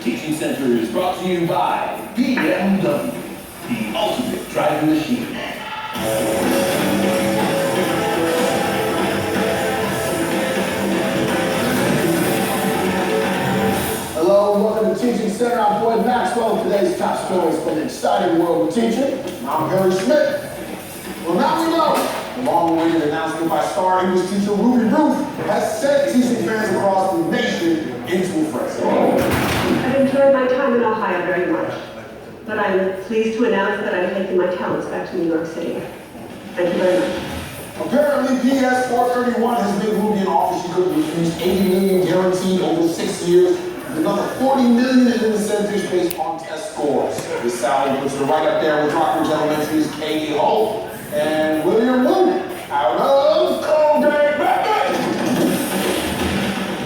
Teaching Center is brought to you by BMW, the ultimate driving machine. Hello, welcome to Teaching Center. I'm Boyd Maxwell. Today's top stories from the exciting world of teaching. I'm Harry Smith. Well, now we know. The long-awaited announcement by star English teacher Ruby Ruth has sent teaching fans across the nation into a frenzy. I've enjoyed my time in Ohio very much, but I'm pleased to announce that I'm taking my talents back to New York City. Thank you very much. Apparently, PS 431 has made Ruby an offer she could refuse. $80 million guaranteed over 6 years, with another $40 million in incentives based on test scores. This salary puts her right up there with Rockridge Elementary's Katie Holt and William Woo out of Colgate Rapids.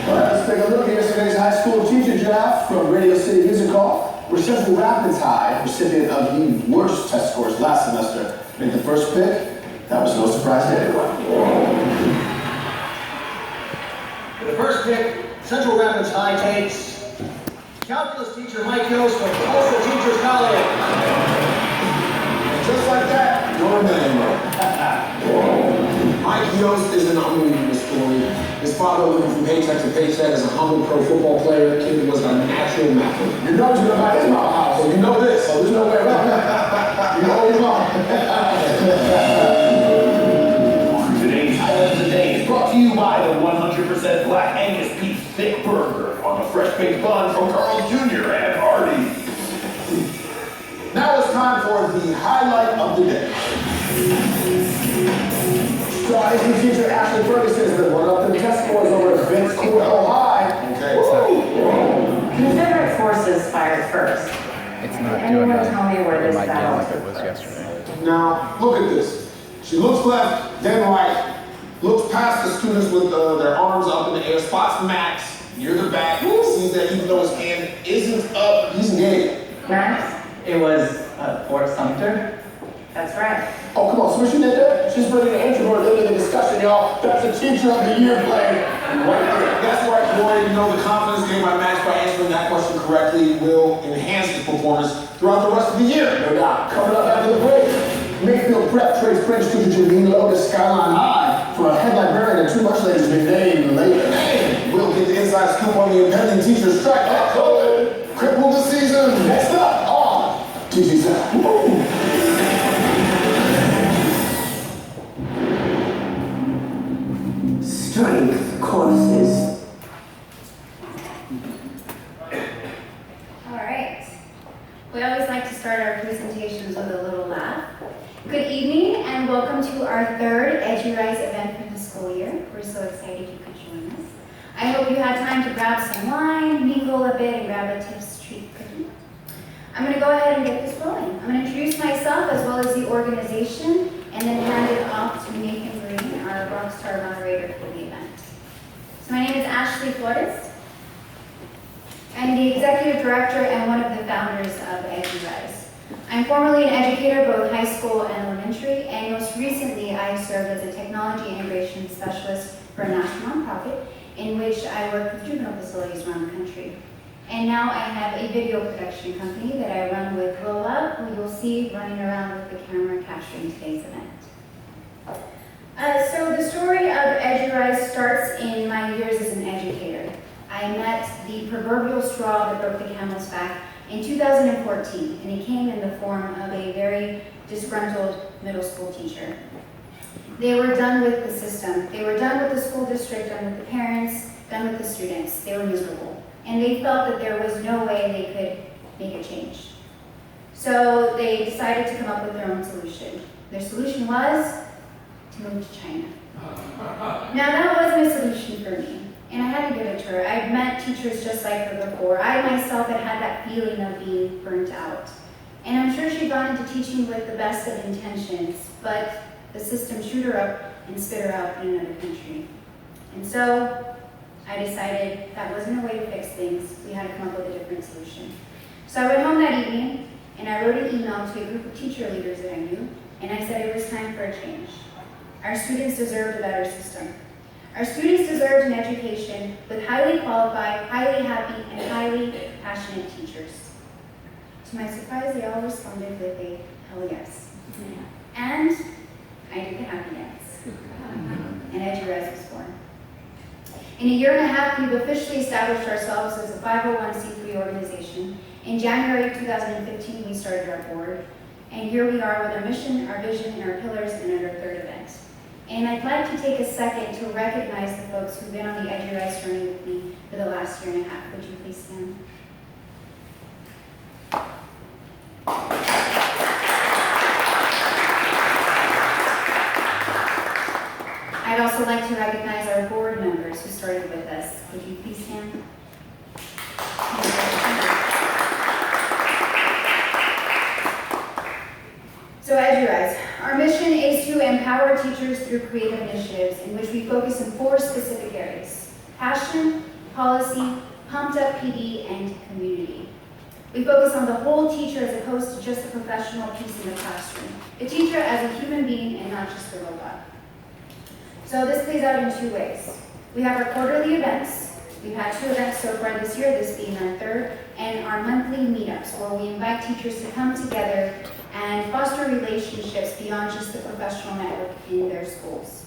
All right, let's take a look at yesterday's high school teacher draft from Radio City Music Hall, where Central Rapids High, recipient of the worst test scores last semester, made the first pick. That was no surprise to anyone. For the first pick, Central Rapids High takes calculus teacher Mike Yost from Tulsa Teachers College. Just like that, your name. Mike Yost is an unbelievable story. His father living from paycheck to paycheck as a humble pro football player. Kid was a natural method. You know he's gonna buy his mom house, so you know this, so there's no way around it. You know your mom. Today's highlight of the day is brought to you by the 100% Black Angus Beef Thick Burger on a fresh baked bun from Carl's Jr. and Hardee's. Now it's time for the highlight of the day. Star English teacher Ashley Ferguson has been one up the test scores over at Vince Coolwell High. Okay, Confederate forces fired first. It's not Can doing anyone that. tell me where It this might be battle like it took was place? yesterday. Now, look at this. She looks left, then right, looks past the students with their arms up in the air, spots Max near the back, sees that even though his hand isn't up, he's engaged. Max? It was Fort Sumter. That's right. Oh, come on, Swishy did that? She's bringing the introvert into the discussion, y'all. That's a teacher of the year play right there. That's right, boy. You know, the confidence gained by Max by answering that question correctly will enhance his performance throughout the rest of the year. No doubt. Coming up after the break, Mayfield Prep trades French teacher Janine Lowe to Skyline High for a head librarian and 2 much later to be named later. And we'll get the inside scoop on the impending teacher strike that COVID crippled the season. Next up on TG Center. Strength courses. All right. We always like to start our presentations with a little laugh. Good evening and welcome to our 3rd EduRise event for the school year. We're so excited you could join us. I hope you had time to grab some wine, mingle a bit, and grab a Tips Treat cookie. I'm going to go ahead and get this rolling. I'm going to introduce myself as well as the organization and then hand it off to Nathan Green, our rockstar moderator for the event. So my name is Ashley Flores. I'm the executive director and one of the founders of EduRise. I'm formerly an educator, both high school and elementary, and most recently I served as a technology integration specialist for a national nonprofit in which I work with juvenile facilities around the country. And now I have a video production company that I run with Lola, who you'll see running around with the camera capturing today's event. So the story of EduRise starts in my years as an educator. I met the proverbial straw that broke the camel's back in 2014, and it came in the form of a very disgruntled middle school teacher. They were done with the system. They were done with the school district, done with the parents, done with the students. They were miserable. And they felt that there was no way they could make a change. So they decided to come up with their own solution. Their solution was to move to China. Now that wasn't a solution for me. And I had to give it to her. I'd met teachers just like her before. I myself had had that feeling of being burnt out. And I'm sure she'd gone into teaching with the best of intentions, but the system chewed her up and spit her out in another country. And so I decided that wasn't a way to fix things. We had to come up with a different solution. So I went home that evening and I wrote an email to a group of teacher leaders that I knew, and I said it was time for a change. Our students deserved a better system. Our students deserve an education with highly qualified, highly happy, and highly passionate teachers. To my surprise, they all responded with a hell yes. And I did the happy yes. And EduRise was born. In a year and a half, we've officially established ourselves as a 501c3 organization. In January 2015, we started our board. And here we are with our mission, our vision, and our pillars, and our third event. And I'd like to take a second to recognize the folks who've been on the EduRise journey with me for the last year and a half. Would you please stand? I'd also like to recognize our board members who started with us. Would you please stand? So EduRise, our mission is to empower teachers through creative initiatives in which we focus in 4 specific areas: passion, policy, pumped up PD, and community. We focus on the whole teacher as opposed to just the professional piece in the classroom. The teacher as a human being and not just a robot. So this plays out in 2 ways. We have our quarterly events. We've had 2 events so far this year, this being our 3rd, and our monthly meetups where we invite teachers to come together and foster relationships beyond just the professional network in their schools.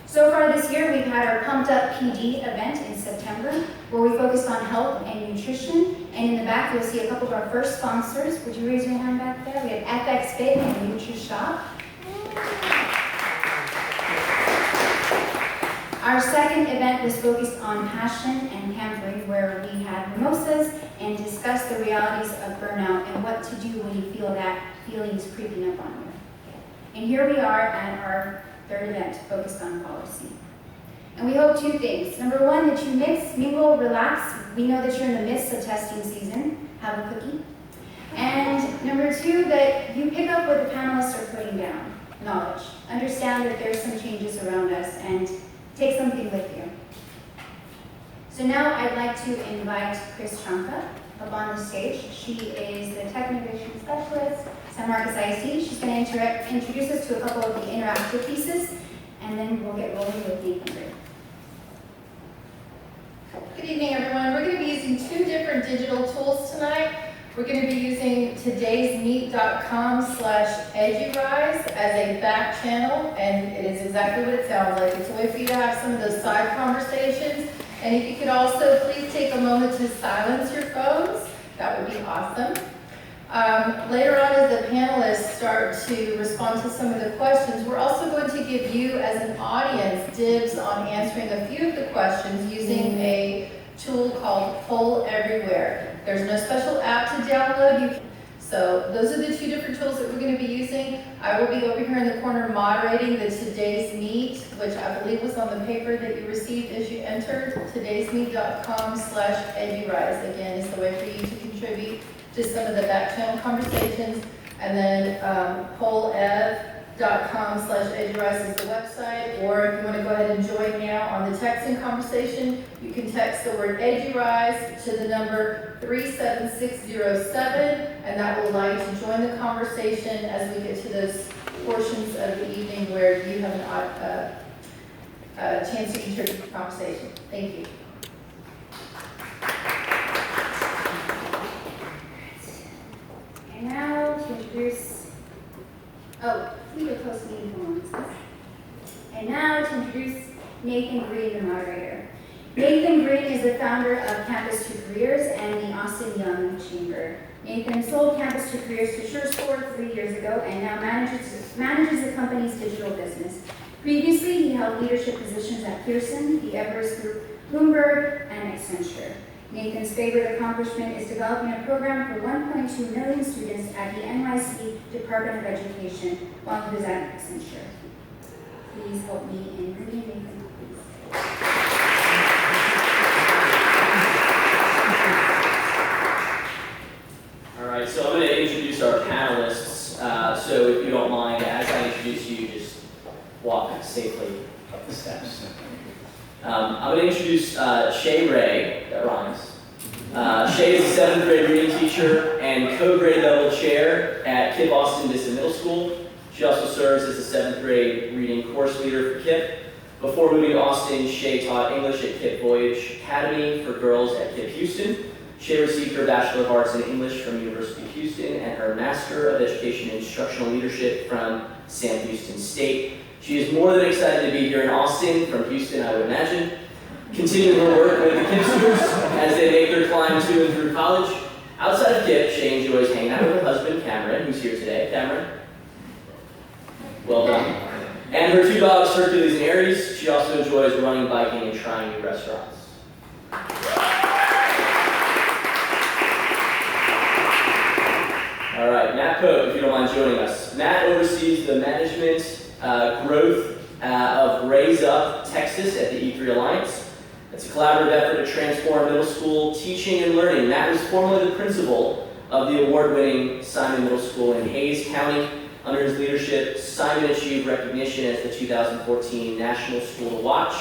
So far this year, we've had our Pumped Up PD event in September, where we focused on health and nutrition. And in the back, you'll see a couple of our first sponsors. Would you raise your hand back there? We have FX Fit and NutriShop. Our second event was focused on passion and pampering, where we had mimosas and discussed the realities of burnout and what to do when you feel that feelings creeping up on you. And here we are at our 3rd event focused on policy. And we hope 2 things. Number 1, that you mix, mingle, relax. We know that you're in the midst of testing season. Have a cookie. And number 2, that you pick up what the panelists are putting down. Knowledge. Understand that there's some changes around us and take something with you. So now I'd like to invite Chris Tronka up on the stage. She is the Tech Innovation Specialist, San Marcos ISD. She's going to introduce us to a couple of the interactive pieces, and then we'll get rolling with Nathan Gray. Good evening, everyone. We're going to be using 2 different digital tools tonight. We're going to be using todaysmeet.com/edurise as a back channel, and it is exactly what it sounds like. It's a way for you to have some of those side conversations. And if you could also please take a moment to silence your phones, that would be awesome. Later on, as the panelists start to respond to some of the questions, we're also going to give you as an audience dibs on answering a few of the questions using a tool called Poll Everywhere. There's no special app to download. So those are the 2 different tools that we're going to be using. I will be over here in the corner moderating the Today's Meet, which I believe was on the paper that you received as you entered. todaysmeet.com/edurise, again, is the way for you to contribute to some of the back channel conversations. And then pollev.com/edurise is the website. Or if you want to go ahead and join now on the texting conversation, you can text the word EduRise to the number 37607, and that will allow you to join the conversation as we get to those portions of the evening where you have a chance to contribute to the conversation. Thank you. And now to introduce, leave a close meeting for And now to introduce Nathan Green, the moderator. Nathan Green is the founder of Campus 2 Careers and the Austin Young Chamber. Nathan sold Campus 2 Careers to SureScore 3 years ago and now manages the company's digital business. Previously, he held leadership positions at Pearson, the Everest Group, Bloomberg, and Accenture. Nathan's favorite accomplishment is developing a program for 1.2 million students at the NYC Department of Education while he was at Accenture. Please help me in bringing Nathan, please. All right, so I'm going to introduce our panelists. So if you don't mind, as I introduce you, just walk safely up the steps. I'm going to introduce Shay Ray, that rhymes. Shay is a 7th grade reading teacher and co-grade level chair at KIPP Austin Vista Middle School. She also serves as a 7th grade reading course leader for KIPP. Before moving to Austin, Shay taught English at KIPP Voyage Academy for Girls at KIPP Houston. Shay received her Bachelor of Arts in English from University of Houston and her Master of Education in Instructional Leadership from Sam Houston State. She is more than excited to be here in Austin, from Houston, I would imagine, continuing her work with the KIPP students as they make their climb to and through college. Outside of KIPP, Shay enjoys hanging out with her husband, Cameron, who's here today. Cameron? Well done. And her two dogs, Hercules and Aries. She also enjoys running, biking, and trying new restaurants. All right, Matt Pope, if you don't mind joining us. Matt oversees the management growth of Raise Up Texas at the E3 Alliance. It's a collaborative effort to transform middle school teaching and learning. Matt was formerly the principal of the award-winning Simon Middle School in Hayes County. Under his leadership, Simon achieved recognition as the 2014 National School to Watch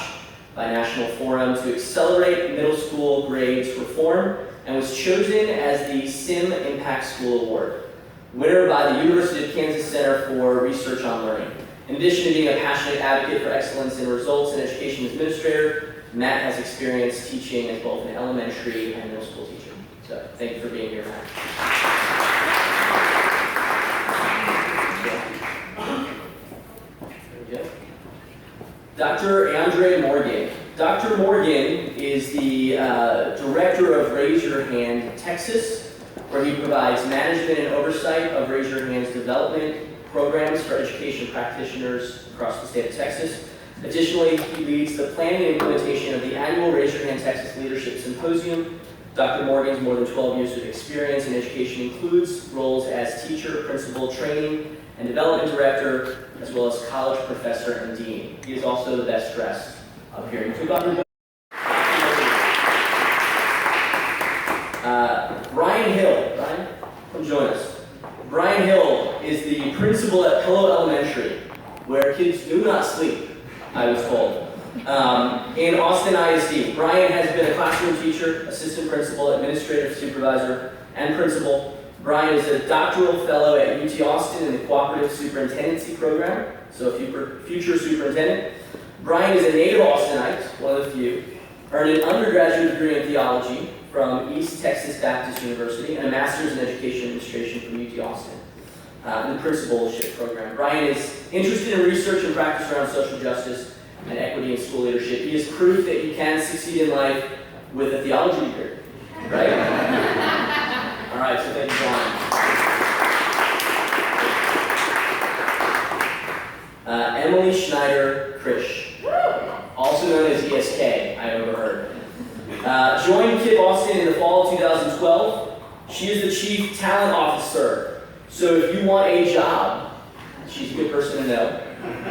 by National Forum to accelerate middle school grades reform, and was chosen as the SIM Impact School Award, winner by the University of Kansas Center for Research on Learning. In addition to being a passionate advocate for excellence in results and education administrator, Matt has experience teaching as both an elementary and middle school teacher. So thank you for being here, Matt. Dr. Andre Morgan. Dr. Morgan is the director of Raise Your Hand Texas, where he provides management and oversight of Raise Your Hand's development programs for education practitioners across the state of Texas. Additionally, he leads the planning and implementation of the annual Raise Your Hand Texas Leadership Symposium. Dr. Morgan's more than 12 years of experience in education includes roles as teacher, principal, training, and development director, as well as college professor and dean. He is also the best dressed up here. Brian Hill. Brian, come join us. Brian Hill is the principal at Pillow Elementary, where kids do not sleep, I was told, in Austin ISD. Brian has been a classroom teacher, assistant principal, administrative supervisor, and principal. Brian is a doctoral fellow at UT Austin in the Cooperative Superintendency Program, so a future superintendent. Brian is a native Austinite, one of the few, earned an undergraduate degree in theology from East Texas Baptist University and a master's in education administration from UT Austin in the principalship program. Brian is interested in research and practice around social justice and equity in school leadership. He is proof that you can succeed in life with a theology degree, right? All right, so thank you, Brian. Emily Schneider Krish, also known as ESK, I overheard. Joined KIPP Austin in the fall of 2012. She is the Chief Talent Officer. So if you want a job, she's a good person to know.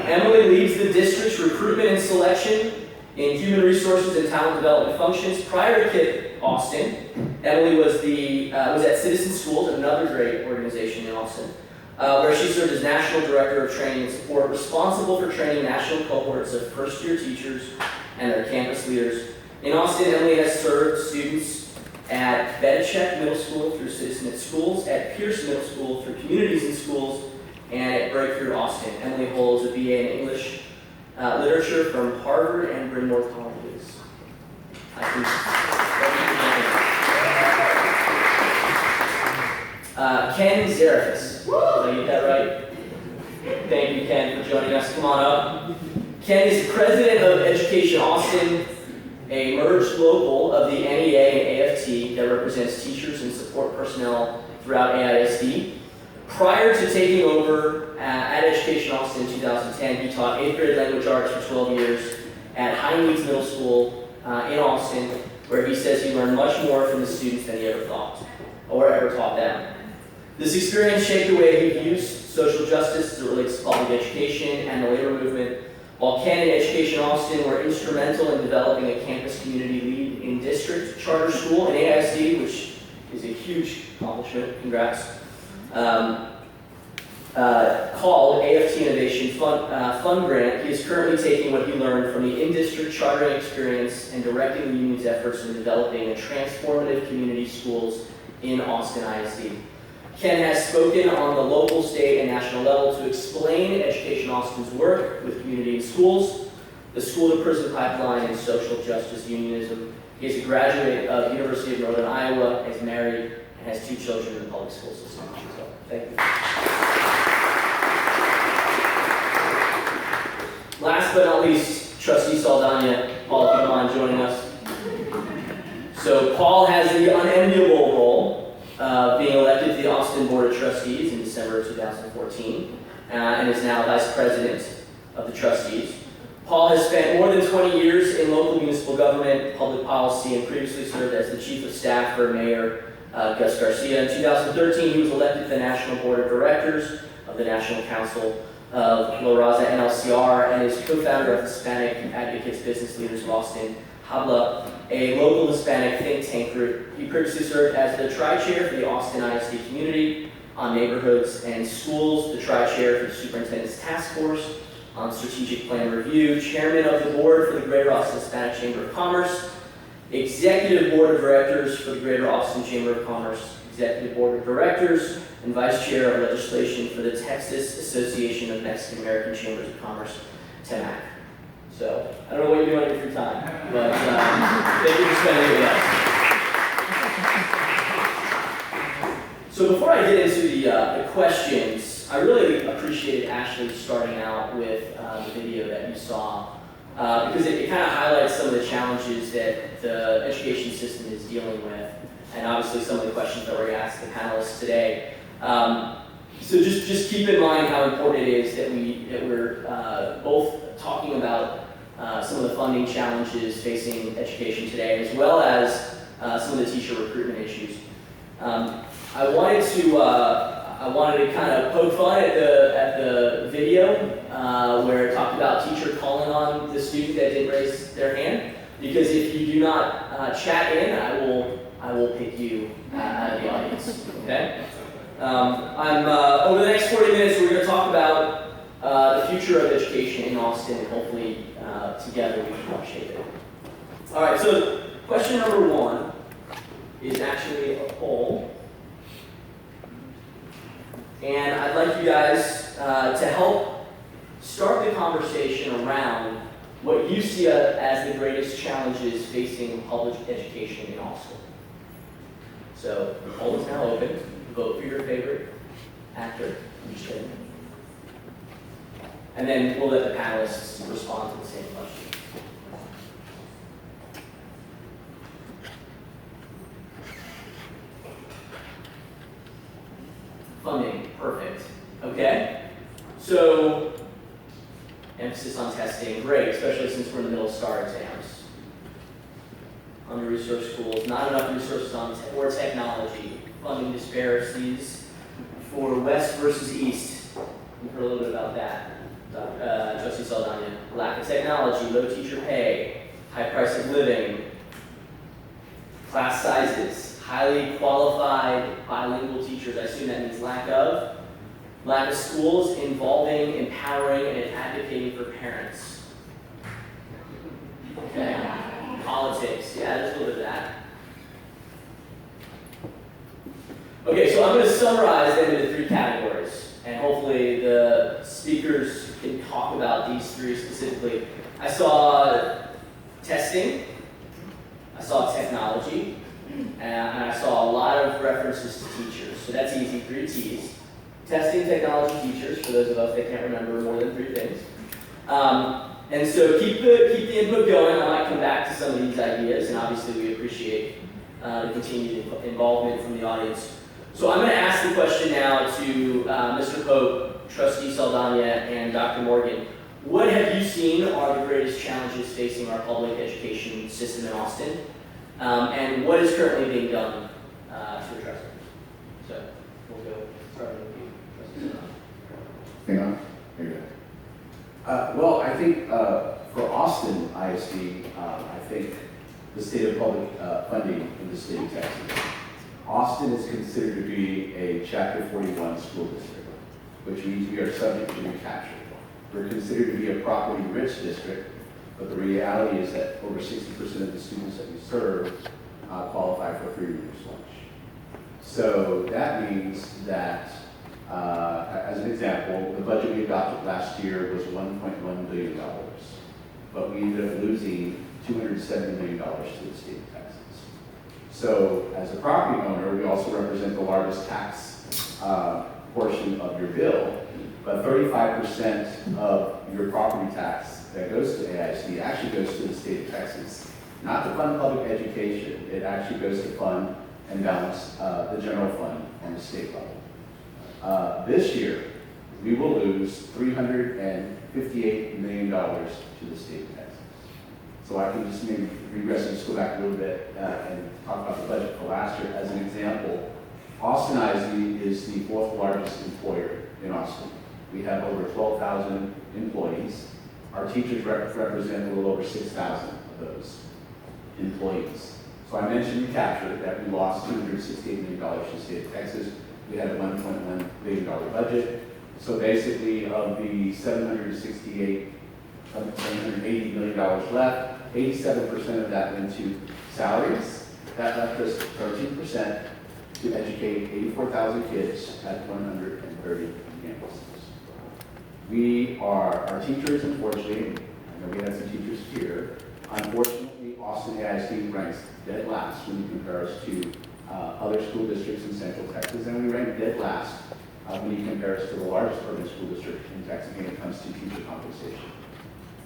Emily leads the district's recruitment and selection in human resources and talent development functions. Prior to KIPP Austin, Emily was at Citizen Schools, another great organization in Austin, where she served as National Director of Training and Support, responsible for training national cohorts of first-year teachers and their campus leaders. In Austin, Emily has served students at Bedichek Middle School through Citizen at Schools, at Pierce Middle School through Communities in Schools, and at Breakthrough Austin. Emily holds a BA in English Literature from Harvard and Bryn Mawr colleges. Ken Zarefis. Did I get that right? Thank you, Ken, for joining us. Come on up. Ken is president of Education Austin, a merged local of the NEA and AFT that represents teachers and support personnel throughout AISD. Prior to taking over at Education Austin in 2010, he taught 8th grade language arts for 12 years at Heinleeds Middle School in Austin, where he says he learned much more from the students than he ever thought, or ever taught them. This experience shaped the way he views social justice as it relates to public education and the labor movement, while Ken and Education Austin were instrumental in developing a campus community lead in district charter school in AISD, which is a huge accomplishment, congrats, called AFT Innovation Fund Grant. He is currently taking what he learned from the in-district chartering experience and directing the union's efforts in developing a transformative community schools in Austin ISD. Ken has spoken on the local, state, and national level to explain Education Austin's work with community and schools, the school-to-prison pipeline, and social justice unionism. He is a graduate of University of Northern Iowa, is married, and has 2 children in the public school system. So, thank you. Last but not least, Trustee Saldana. Paul, if you don't mind joining us. So Paul has the unenviable role of being elected to the Austin Board of Trustees in December of 2014, and is now Vice President of the Trustees. Paul has spent more than 20 years in local municipal government, public policy, and previously served as the Chief of Staff for Mayor Gus Garcia. In 2013, he was elected to the National Board of Directors of the National Council of La Raza NLCR, and is co-founder of Hispanic Advocates Business Leaders of Austin, HABLA, a local Hispanic think tank group. He previously served as the Tri-Chair for the Austin ISD community on neighborhoods and schools, the Tri-Chair for the Superintendent's Task Force on Strategic Plan Review, Chairman of the Board for the Greater Austin Hispanic Chamber of Commerce, Executive Board of Directors for the Greater Austin Chamber of Commerce, Executive Board of Directors, and Vice Chair of Legislation for the Texas Association of Mexican American Chambers of Commerce, TEMAC. So, I don't know what you're doing in your free time, but thank you for spending it with us. So before I get into the questions, I really appreciated Ashley starting out with the video that you saw, because it kind of highlights some of the challenges that the education system is dealing with, and obviously some of the questions that we're going to ask the panelists today. So just keep in mind how important it is that we're both talking about some of the funding challenges facing education today, as well as some of the teacher recruitment issues. I wanted to kind of poke fun at the video where it talked about teacher calling on the student that didn't raise their hand, because if you do not chat in, I will pick you out of the audience. Okay. Over the next 40 minutes, we're going to talk about the future of education in Austin, and hopefully together we can help shape it. All right, so question number 1 is actually a poll. And I'd like you guys to help start the conversation around what you see as the greatest challenges facing public education in Austin. So the poll is now open. Vote for your favorite actor. I'm just kidding. And then we'll let the panelists respond to the same question. Funding, perfect. Okay, so emphasis on testing, great, especially since we're in the middle of STAR exams. Under-resourced schools, not enough resources on or technology, funding disparities for West versus East. We've heard a little bit about that. Trustee Saldana, lack of technology, low teacher pay, high price of living, class sizes, highly qualified bilingual teachers. I assume that means lack of schools involving, empowering, and advocating for parents. Okay. Politics, yeah, there's a little bit of that. Okay, so I'm going to summarize them into 3 categories, and hopefully the speakers can talk about these 3 specifically. I saw testing, I saw technology, and I saw a lot of references to teachers. So that's easy, 3 T's. Testing, technology, teachers, for those of us that can't remember more than 3 things. And so keep the input going. I might come back to some of these ideas, and obviously we appreciate the continued involvement from the audience. So I'm going to ask the question now to Mr. Pope, Trustee Saldana, and Dr. Morgan. What have you seen are the greatest challenges facing our public education system in Austin? And what is currently being done to address it? So we'll go start with you, Trustee Saldana. Hang on. Here you go. Well, I think for Austin ISD, I think the state of public funding in the state of Texas. Austin is considered to be a Chapter 41 school district, which means we are subject to recapture. We're considered to be a property-rich district, but the reality is that over 60% of the students that we serve qualify for free reduced lunch. So that means that, as an example, the budget we adopted last year was $1.1 billion. but we ended up losing $270 million to the state of Texas. So as a property owner, we also represent the largest tax portion of your bill, but 35% of your property tax that goes to AISD actually goes to the state of Texas, not to fund public education. It actually goes to fund and balance the general fund on the state level. This year, we will lose $358 million to the state of Texas. So I can just maybe regress and just go back a little bit and talk about the budget for last year. As an example, Austin ISD is the 4th largest employer in Austin. We have over 12,000 employees. Our teachers represent a little over 6,000 of those employees. So I mentioned recapture that we lost $268 million to the state of Texas. We had a $1.1 billion budget. So basically of the $780 million left, 87% of that went to salaries. That left us 13% to educate 84,000 kids at 130 campuses. Our teachers, unfortunately, I know we had some teachers here, unfortunately, Austin AISD ranks dead last when you compare us to other school districts in Central Texas, and we rank dead last when you compare us to the largest urban school district in Texas when it comes to teacher compensation.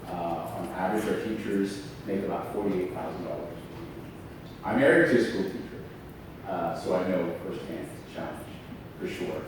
On average, our teachers make about $48,000. I'm married to a school teacher, so I know firsthand the challenge, for sure.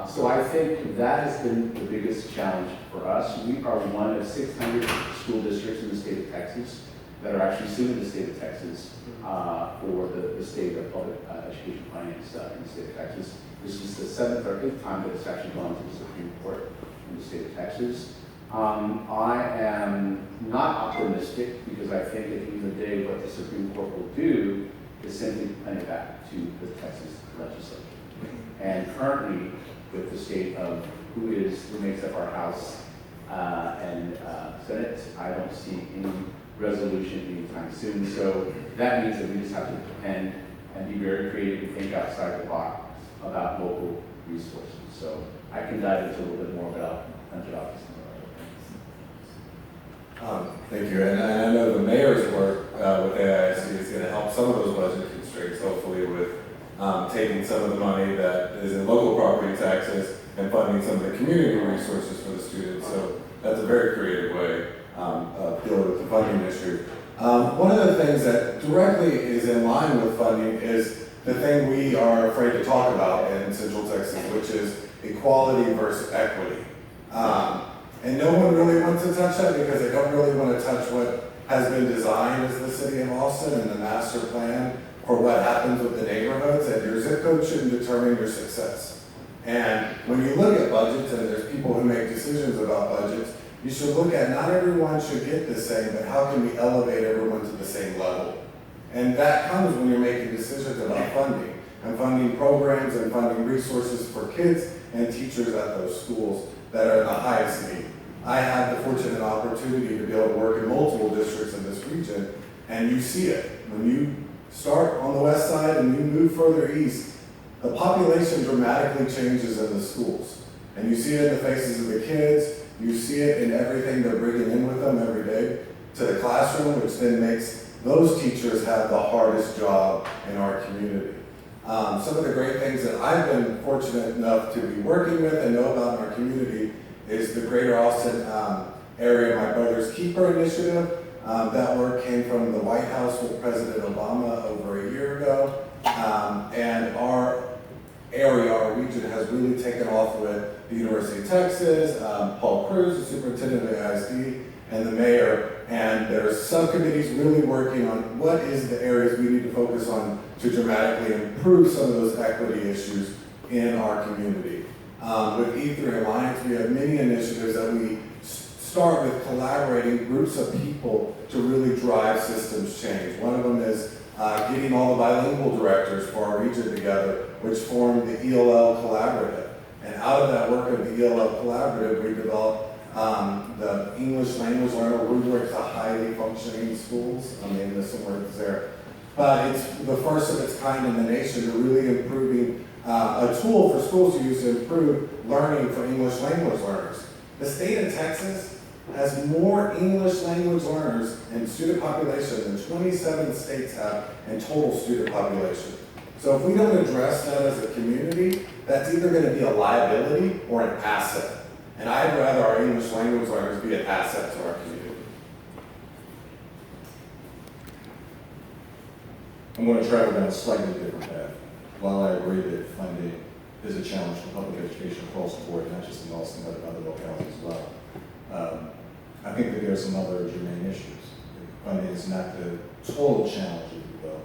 So I think that has been the biggest challenge for us. We are one of 600 school districts in the state of Texas that are actually suing the state of Texas for the state of public education finance in the state of Texas. This is the 7th or 8th time that it's actually gone to the Supreme Court in the state of Texas. I am not optimistic because I think at the end of the day what the Supreme Court will do is simply put it back to the Texas legislature. And currently, with the state of who makes up our House and Senate, I don't see any resolution anytime soon. So that means that we just have to depend and be very creative and think outside the box about local resources. So I can dive into a little bit more about budget office. Thank you, and I know the mayor's work with AISD is going to help some of those budget constraints, hopefully with taking some of the money that is in local property taxes and funding some of the community resources for the students. So that's a very creative way of dealing with the funding issue. One of the things that directly is in line with funding is the thing we are afraid to talk about in Central Texas, which is equality versus equity. And no one really wants to touch that because they don't really want to touch what has been designed as the city of Austin and the master plan for what happens with the neighborhoods, and your zip code shouldn't determine your success. And when you look at budgets, and there's people who make decisions about budgets, you should look at not everyone should get the same, but how can we elevate everyone to the same level? And that comes when you're making decisions about funding, and funding programs and funding resources for kids and teachers at those schools that are in the highest need. I had the fortunate opportunity to be able to work in multiple districts in this region, and you see it. When you start on the west side and you move further east, the population dramatically changes in the schools. And you see it in the faces of the kids, you see it in everything they're bringing in with them every day to the classroom, which then makes those teachers have the hardest job in our community. Some of the great things that I've been fortunate enough to be working with and know about in our community is the Greater Austin area, My Brother's Keeper initiative. That work came from the White House with President Obama over a year ago. And our area, our region, has really taken off with the University of Texas, Paul Cruz, the superintendent of AISD, and the mayor. And there's subcommittees really working on what is the areas we need to focus on to dramatically improve some of those equity issues in our community. With E3 Alliance, we have many initiatives that we start with collaborating groups of people to really drive systems change. One of them is getting all the bilingual directors for our region together, which formed the ELL Collaborative. And out of that work of the ELL Collaborative, we developed the English language learner rubric to highly functioning schools. I mean, there's some words there. But it's the first of its kind in the nation to really improving a tool for schools to use to improve learning for English language learners. The state of Texas has more English language learners in student population than 27 states have in total student population. So if we don't address that as a community, that's either going to be a liability or an asset. And I'd rather our English language learners be an asset to our community. I'm going to travel down a slightly different path. While I agree that funding is a challenge for public education across the board, not just in Austin, but in other locales as well, I think that there are some other germane issues. Funding is not the total challenge, if you will.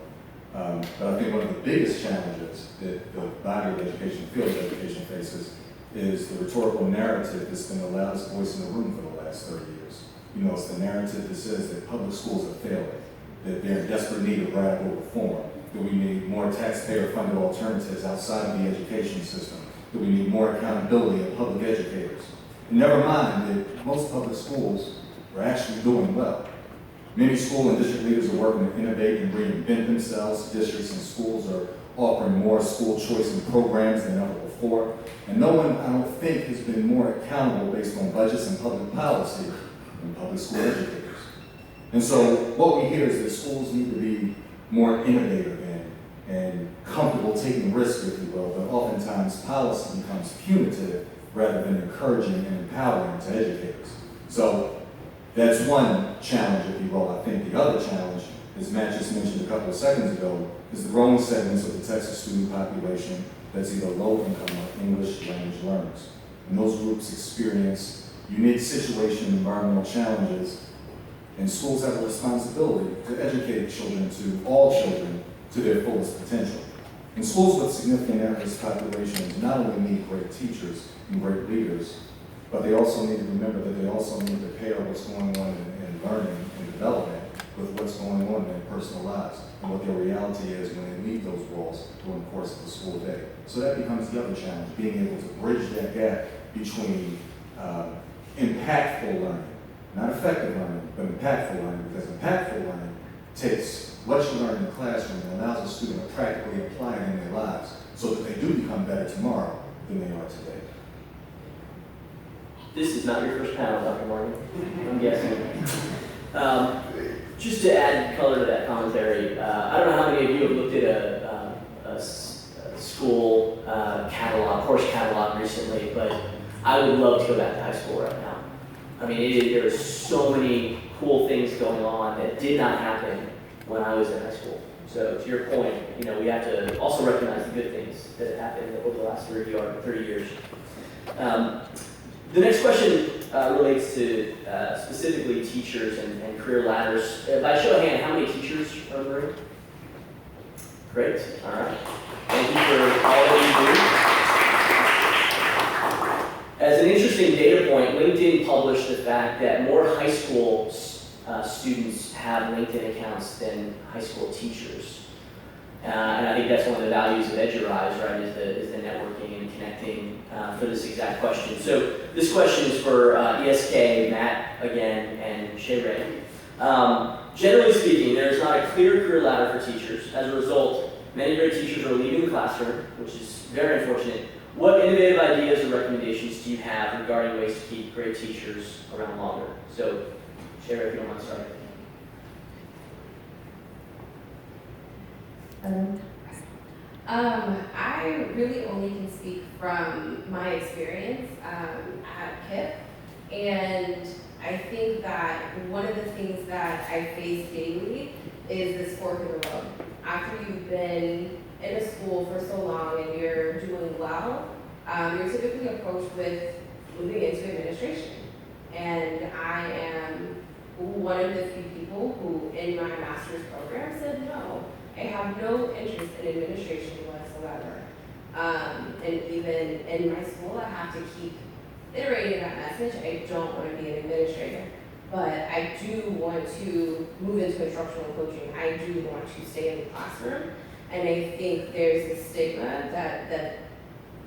But I think one of the biggest challenges that the body of education, field of education faces is the rhetorical narrative that's been the loudest voice in the room for the last 30 years. You know, it's the narrative that says that public schools are failing, that they're in desperate need of radical reform, that we need more taxpayer-funded alternatives outside of the education system, that we need more accountability of public educators. And never mind that most public schools are actually doing well. Many school and district leaders are working to innovate and reinvent themselves. Districts and schools are offering more school choice and programs than ever before. And no one, I don't think, has been more accountable based on budgets and public policy than public school educators. And so what we hear is that schools need to be more innovative and comfortable taking risks, if you will, but oftentimes policy becomes punitive rather than encouraging and empowering to educators. So that's one challenge, if you will. I think the other challenge, as Matt just mentioned a couple of seconds ago, is the growing segments of the Texas student population that's either low-income or English language learners. And those groups experience unique situation and environmental challenges, and schools have a responsibility to educate children, to all children, to their fullest potential. And schools with significant at-risk populations not only need great teachers and great leaders, but they also need to remember that they also need to pair what's going on in learning and development with what's going on in their personal lives and what their reality is when they leave those walls during the course of the school day. So that becomes the other challenge, being able to bridge that gap between impactful learning, not effective learning, but impactful learning, because impactful learning takes what you learn in the classroom and allows a student to practically apply it in their lives so that they do become better tomorrow than they are today. This is not your first panel, Dr. Morgan, I'm guessing. Just to add color to that commentary, I don't know how many of you have looked at a school catalog, course catalog recently, but I would love to go back to high school right now. I mean, there's so many cool things going on that did not happen when I was in high school. So to your point, you know, we have to also recognize the good things that have happened over the last 30 years. The next question relates to specifically teachers and career ladders. By show of hand, how many teachers are in the room? Great, all right. Thank you for all that you do. As an interesting data point, LinkedIn published the fact that more high school students have LinkedIn accounts than high school teachers. And I think that's one of the values of EduRise, right, is the networking and connecting for this exact question. So this question is for ESK, Matt again, and Shay Ray. Generally speaking, there is not a clear career ladder for teachers. As a result, many great teachers are leaving the classroom, which is very unfortunate. What innovative ideas or recommendations do you have regarding ways to keep great teachers around longer? So, Shay Ray, if you don't mind starting. I really only can speak from my experience at KIPP, and I think that one of the things that I face daily is this fork in the road. After you've been in a school for so long and you're doing well, you're typically approached with moving into administration. And I am one of the few people who, in my master's program, said no. I have no interest in administration whatsoever. And even in my school, I have to keep iterating that message. I don't want to be an administrator, but I do want to move into instructional coaching. I do want to stay in the classroom. And I think there's a stigma that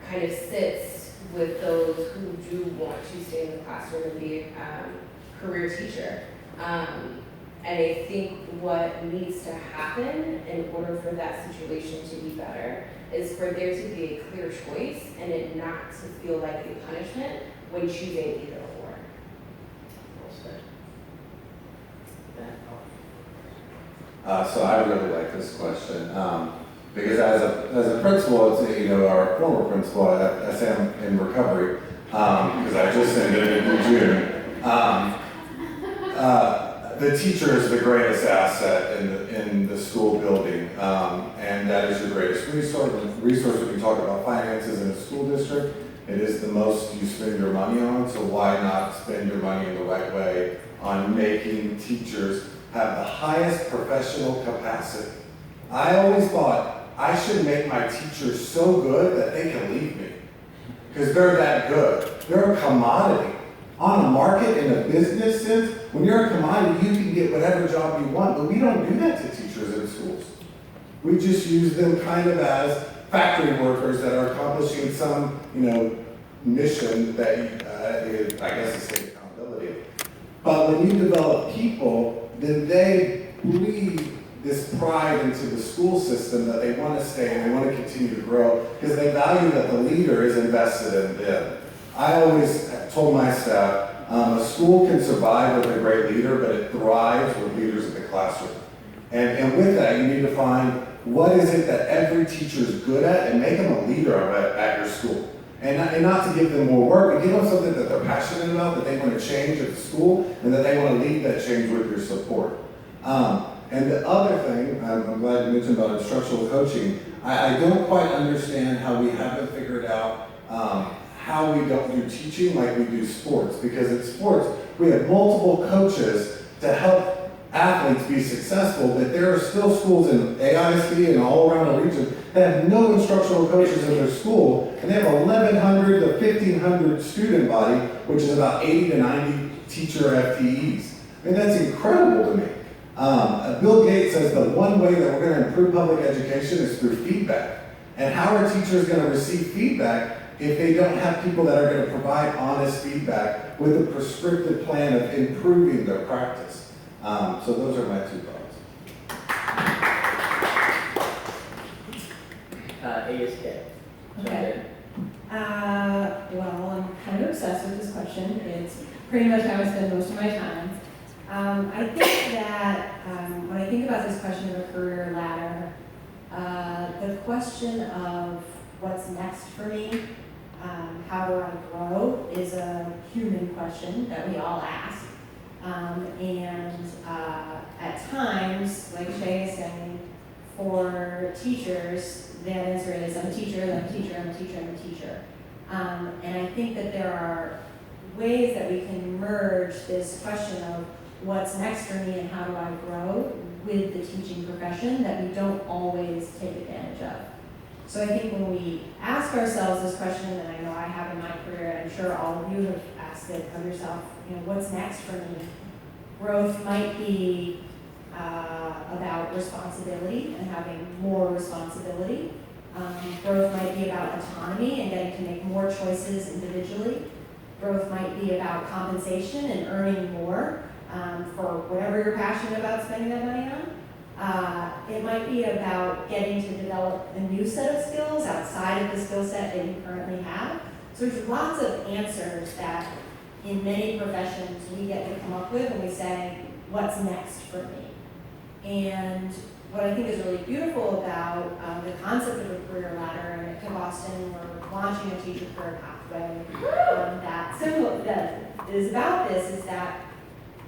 kind of sits with those who do want to stay in the classroom and be a career teacher. And I think what needs to happen in order for that situation to be better is for there to be a clear choice and it not to feel like a punishment when choosing either or. So I really like this question. Because as a principal, it's, you know, our former principal, I say I'm in recovery, because I just ended it in June. The teacher is the greatest asset in the school building, and that is your greatest resource when you talk about finances in a school district. It is the most you spend your money on, so why not spend your money in the right way on making teachers have the highest professional capacity? I always thought I should make my teachers so good that they can leave me, because they're that good. They're a commodity. On a market, in a business sense, when you're a commodity, you can get whatever job you want, but we don't do that to teachers in schools. We just use them kind of as factory workers that are accomplishing some, you know, mission that is, I guess, is state accountability. But when you develop people, then they breathe this pride into the school system that they want to stay and they want to continue to grow because they value that the leader is invested in them. I always told my staff, a school can survive with a great leader, but it thrives with leaders in the classroom. And with that, you need to find what is it that every teacher is good at and make them a leader of it at your school. And not to give them more work, but give them something that they're passionate about, that they want to change at the school, and that they want to lead that change with your support. And the other thing, I'm glad you mentioned about instructional coaching, I don't quite understand how we haven't figured out how we don't do teaching like we do sports. Because in sports, we have multiple coaches to help athletes be successful, but there are still schools in AISD and all around the region that have no instructional coaches in their school, and they have 1,100 to 1,500 student body, which is about 80 to 90 teacher FTEs. I mean, that's incredible to me. Bill Gates says the one way that we're going to improve public education is through feedback. And how are teachers going to receive feedback if they don't have people that are going to provide honest feedback with a prescriptive plan of improving their practice? So those are my 2 thoughts. ASK. Okay. Well, I'm kind of obsessed with this question. It's pretty much how I spend most of my time. I think that when I think about this question of a career ladder, the question of what's next for me, how do I grow, is a human question that we all ask. At times, like Shay is saying, for teachers, the answer is I'm a teacher, I'm a teacher, I'm a teacher, I'm a teacher. And I think that there are ways that we can merge this question of what's next for me and how do I grow with the teaching profession that we don't always take advantage of. So I think when we ask ourselves this question, and I know I have in my career, and I'm sure all of you have asked it of yourself, you know, what's next for me? Growth might be about responsibility and having more responsibility. Growth might be about autonomy and getting to make more choices individually. Growth might be about compensation and earning more for whatever you're passionate about spending that money on. It might be about getting to develop a new set of skills outside of the skill set that you currently have. So there's lots of answers that in many professions we get to come up with when we say, what's next for me? And what I think is really beautiful about the concept of a career ladder, and at KIPP Austin we're launching a teacher career pathway that is about this, is that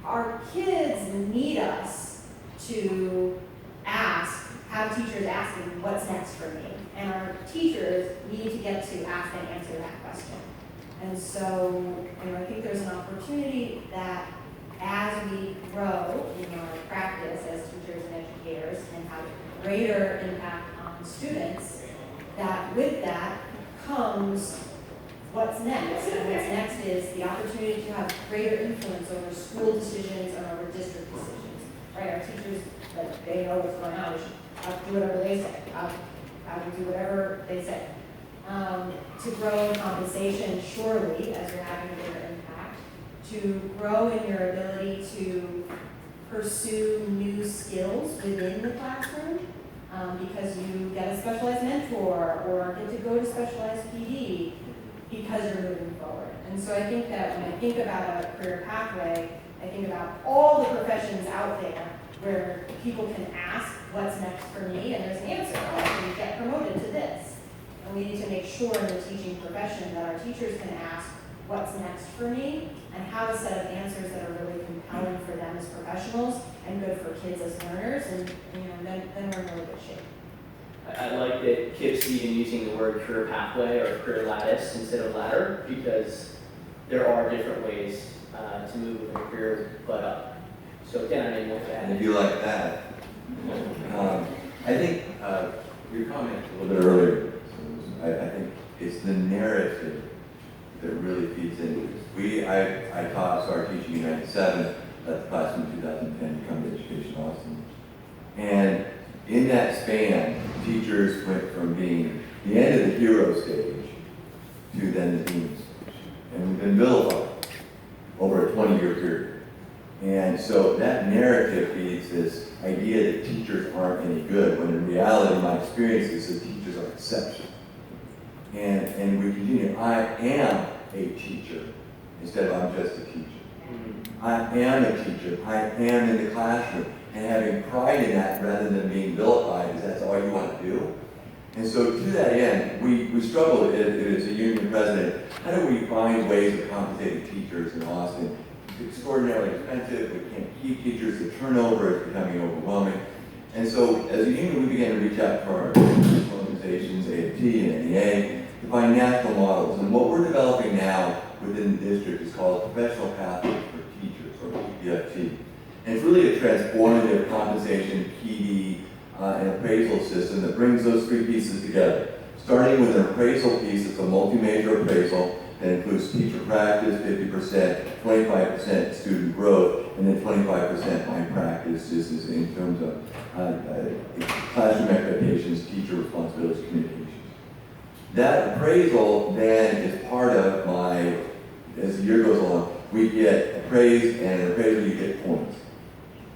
our kids need us to have teachers asking, what's next for me? And our teachers need to get to ask and answer that question. And so, you know, I think there's an opportunity that as we grow in our practice as teachers and educators and have greater impact on students, that with that comes what's next. And what's next is the opportunity to have greater influence over school decisions and over district decisions. Right? Our teachers, like, they know what's going on. We should do whatever they say. I would do whatever they say. To grow in compensation, surely, as you're having a bigger impact. To grow in your ability to pursue new skills within the classroom, because you get a specialized mentor or get to go to specialized PD because you're moving forward. And so I think that when I think about a career pathway, I think about all the professions out there where people can ask, what's next for me, and there's an answer, I can get promoted to this. And we need to make sure in the teaching profession that our teachers can ask, what's next for me, and have a set of answers that are really compelling for them as professionals and good for kids as learners, and then we're in really good shape. I like that Kip's even using the word career pathway or career lattice instead of ladder, because there are different ways to move in a career but up. So again, I didn't want to add. And if you like that, I think your comment a little bit earlier, I think it's the narrative that really feeds into this. I taught SAR Teaching in 97, that's the class in 2010 to come to Education Austin. And in that span, teachers went from being the end of the hero stage to then the demon stage. And we've been vilified over a 20-year period. And so that narrative feeds this idea that teachers aren't any good, when in reality, my experience is that teachers are exceptional. And we continue, I am a teacher, instead of I'm just a teacher. I am a teacher, I am in the classroom, and having pride in that rather than being vilified, because that's all you want to do. And so to that end, we struggle as a union president, how do we find ways of compensating teachers in Austin? It's extraordinarily expensive, we can't keep teachers, the turnover is becoming overwhelming. And so as a union, we began to reach out to our organizations, AFT and NEA, to find national models. And what we're developing now within the district is called Professional Pathways for Teachers, or PPFT. And it's really a transformative compensation, PD, and appraisal system that brings those three pieces together. Starting with an appraisal piece, it's a multi-major appraisal that includes teacher practice, 50%, 25% student growth, and then 25% my practice. This is in terms of classroom expectations, teacher responsibilities, communications. That appraisal then is part of my, as the year goes along, we get appraised, and in appraisal you get points.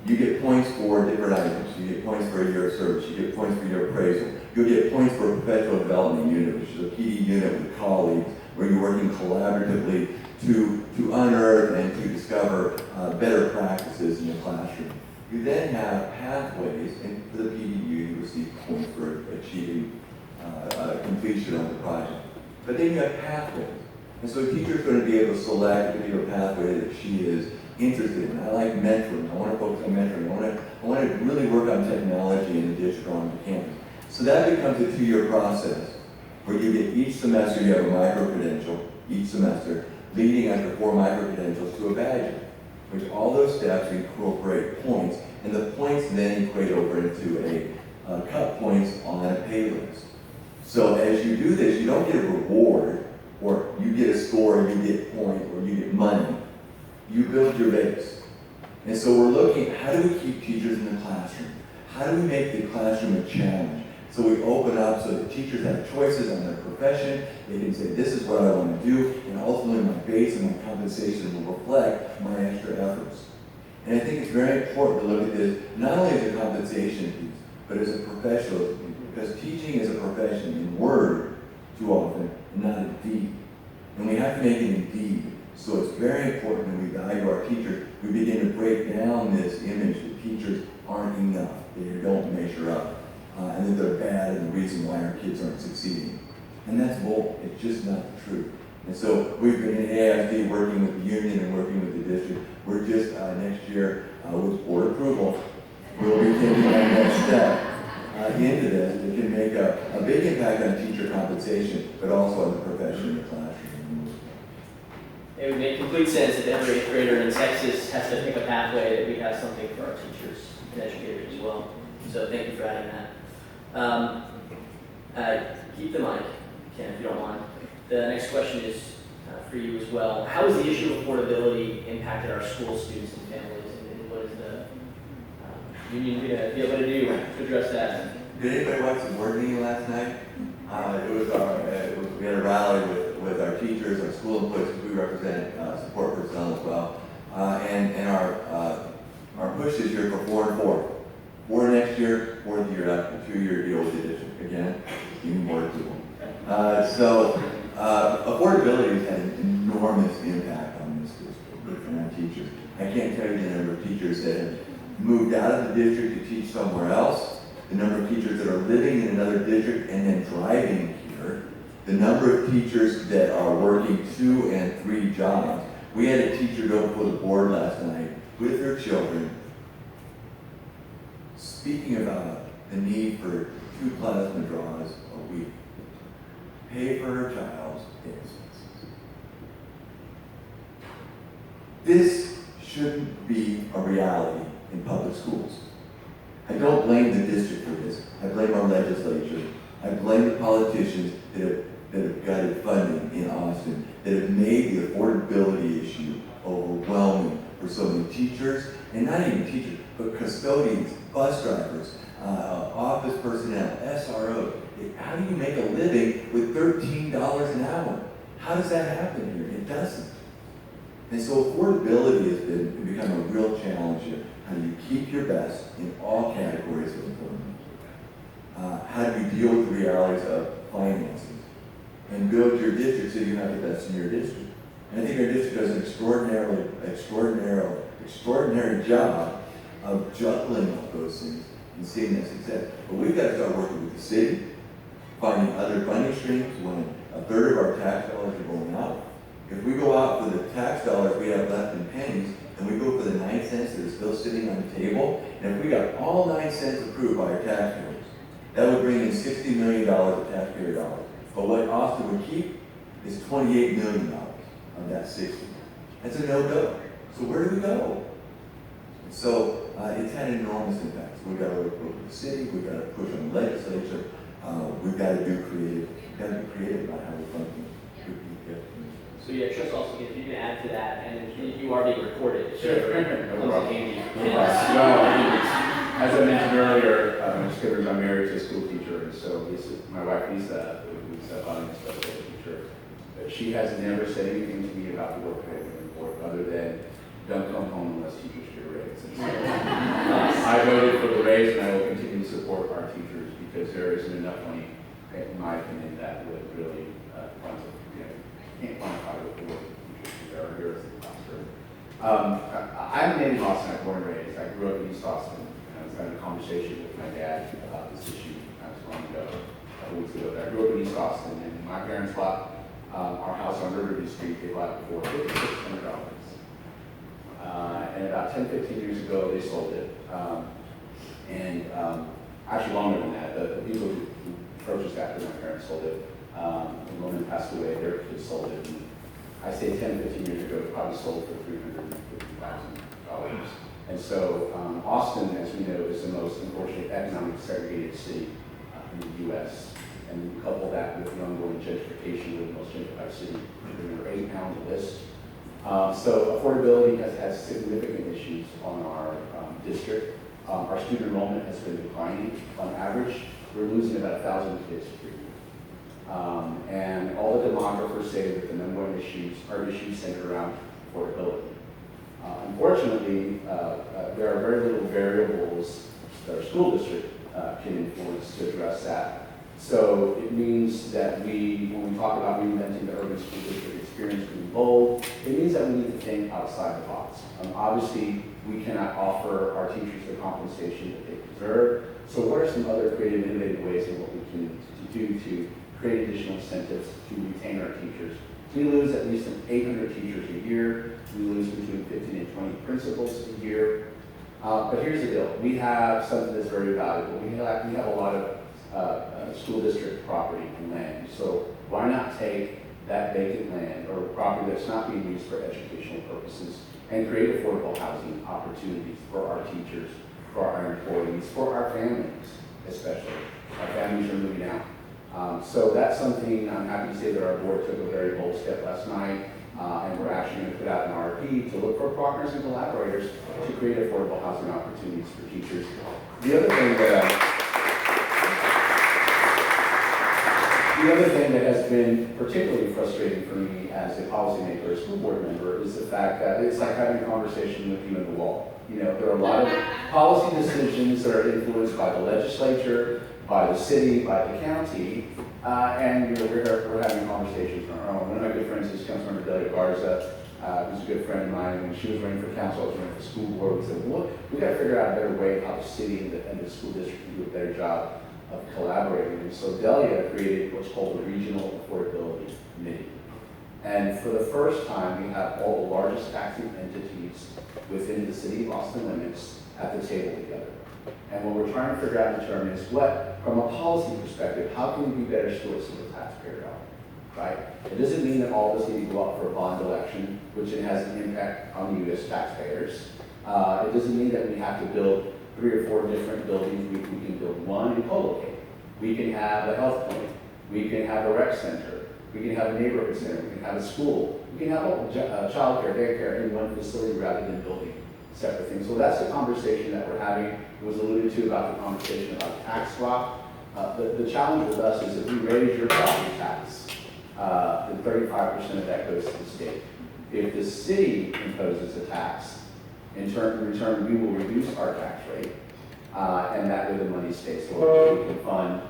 You get points for different items. You get points for a year of service. You get points for your appraisal. You'll get points for a professional development unit, which is a PD unit with colleagues, where you're working collaboratively to unearth and to discover better practices in the classroom. You then have pathways, and for the PDU, you receive points for achieving completion of the project. But then you have pathways. And so a teacher is going to be able to select a particular pathway that she is interested in. I like mentoring. I want to focus on mentoring. I want to really work on technology in the district or on the campus. So that becomes a 2-year process where you get each semester, you have a micro-credential, each semester, leading after 4 micro-credentials to a badge, which all those steps incorporate points, and the points then equate over into a cut points on a pay list. So as you do this, you don't get a reward, or you get a score, you get points, or you get money. You build your base. And so we're looking at how do we keep teachers in the classroom? How do we make the classroom a challenge? So we open up so that teachers have choices on their profession. They can say, this is what I want to do, and ultimately my base and my compensation will reflect my extra efforts. And I think it's very important to look at this not only as a compensation piece, but as a professional piece, because teaching is a profession in word too often, and not in deed. And we have to make it in deed. So it's very important when we value our teachers, we begin to break down this image that teachers aren't enough, they don't measure up, and that they're bad and the reason why our kids aren't succeeding. And that's bull. It's just not the truth. And so we've been in AFD working with the union and working with the district. We're just next year, with board approval, we'll be taking our next step into this that can make a big impact on teacher compensation, but also on the profession in the classroom. It would make complete sense that every 8th grader in Texas has to pick a pathway, that we have something for our teachers and educators as well. So thank you for adding that. Keep the mic, Ken, if you don't mind. The next question is for you as well. How has the issue of affordability impacted our school students and families, and what is the union going to be able to do to address that? Did anybody watch the board meeting last night? We had a rally with our teachers, our school employees, we represent support personnel as well, and our push this year for 4 and 4. 4 next year, 4th year after, 2-year deal with the district. Again, even more people. So affordability has had an enormous impact on this district from our teachers. I can't tell you the number of teachers that have moved out of the district to teach somewhere else, the number of teachers that are living in another district and then driving here, the number of teachers that are working 2 and 3 jobs. We had a teacher go before the board last night with her children, speaking about the need for 2 plasma draws a week. Pay for her child's expenses. This shouldn't be a reality in public schools. I don't blame the district for this. I blame our legislature. I blame the politicians that have gutted funding in Austin, that have made the affordability issue overwhelming for so many teachers, and not even teachers, but custodians, bus drivers, office personnel, SROs. How do you make a living with $13 an hour? How does that happen here? It doesn't. And so affordability has become a real challenge here. How do you keep your best in all categories of employment? How do you deal with the realities of finances and build your district so you have the best in your district? And I think our district does an extraordinary job of juggling all those things and seeing that success. But we've got to start working with the city, finding other funding streams when a third of our tax dollars are going out. If we go out for the tax dollars we have left in pennies, and we go for the 9 cents that are still sitting on the table, and if we got all 9 cents approved by our taxpayers, that would bring in $60 million of taxpayer dollars. But what Austin would keep is $28 million of that 60. That's a no-go. So where do we go? And so it's had an enormous impact. So we've got to work with the city, we've got to push on the legislature, we've got to be creative about how we fund things. So yeah, Tris, also, if you can add to that, and you are being recorded. So No problem. As I mentioned earlier, I'm married to a school teacher, and so my wife Lisa, who's a finance special teacher, she has never said anything to me about the work I report other than don't come home unless teachers get a raise. And so, I voted for the raise, and I will continue to support our teachers because there isn't enough money, in my opinion, that would really can't quantify what the work teachers are here as a classroom. I'm native Austin. I'm born and raised. I grew up in East Austin. And I was having a conversation with my dad about this issue not too long ago, a couple weeks ago. I grew up in East Austin, and my parents bought our house on Riverview Street. They bought it for $5,600. And about 10, 15 years ago, they sold it. Actually longer than that. The people who purchased after my parents sold it, the woman passed away, their kids sold it. And I say 10, 15 years ago, it probably sold for $350,000. And so Austin, as we know, is the most unfortunate economic segregated city in the U.S. And you couple that with the ongoing gentrification, we're the most gentrified city. We're number 8 now on the list. So affordability has had significant issues on our district. Our student enrollment has been declining. On average, we're losing about 1,000 kids per year. And all the demographers say that the number one issues are issues centered around affordability. Unfortunately, there are very little variables that our school district can influence to address that. So it means that when we talk about reinventing the urban school district experience being bold, it means that we need to think outside the box. Obviously, we cannot offer our teachers the compensation that they deserve. So what are some other creative, innovative ways in what we can do to create additional incentives to retain our teachers? We lose at least 800 teachers a year. We lose between 15 and 20 principals a year. But here's the deal. We have something that's very valuable. We have a lot of school district property and land. So why not take that vacant land or property that's not being used for educational purposes and create affordable housing opportunities for our teachers, for our employees, for our families especially. Our families are moving out. So that's something I'm happy to say that our board took a very bold step last night, and we're actually going to put out an RFP to look for partners and collaborators to create affordable housing opportunities for teachers. The other thing that has been particularly frustrating for me as a policymaker or school board member is the fact that it's like having a conversation with you and the wall. There are a lot of policy decisions that are influenced by the legislature, by the city, by the county, and we're having conversations on our own. One of my good friends is Councilmember Delia Garza. who's a good friend of mine. When she was running for council, I was running for school board. We said, well, we got to figure out a better way of how the city and the school district can do a better job of collaborating. And so Delia created what's called the Regional Affordability Committee. And for the first time, we have all the largest taxing entities within the city of Austin limits at the table together. And what we're trying to figure out and determine is what, from a policy perspective, how can we be better stewards of the taxpayer dollar, right? It doesn't mean that all of us need to go out for a bond election, which it has an impact on you as taxpayers. It doesn't mean that we have to build 3 or 4 different buildings. We can build one and co-locate. We can have a health clinic. We can have a rec center. We can have a neighborhood center. We can have a school. We can have child care, daycare in one facility rather than building separate things. So that's the conversation that we're having. It was alluded to about the conversation about tax swap. The challenge with us is if we raise your property tax, then 35% of that goes to the state. If the city imposes a tax, in return, we will reduce our tax rate, and that way the money stays local. We can fund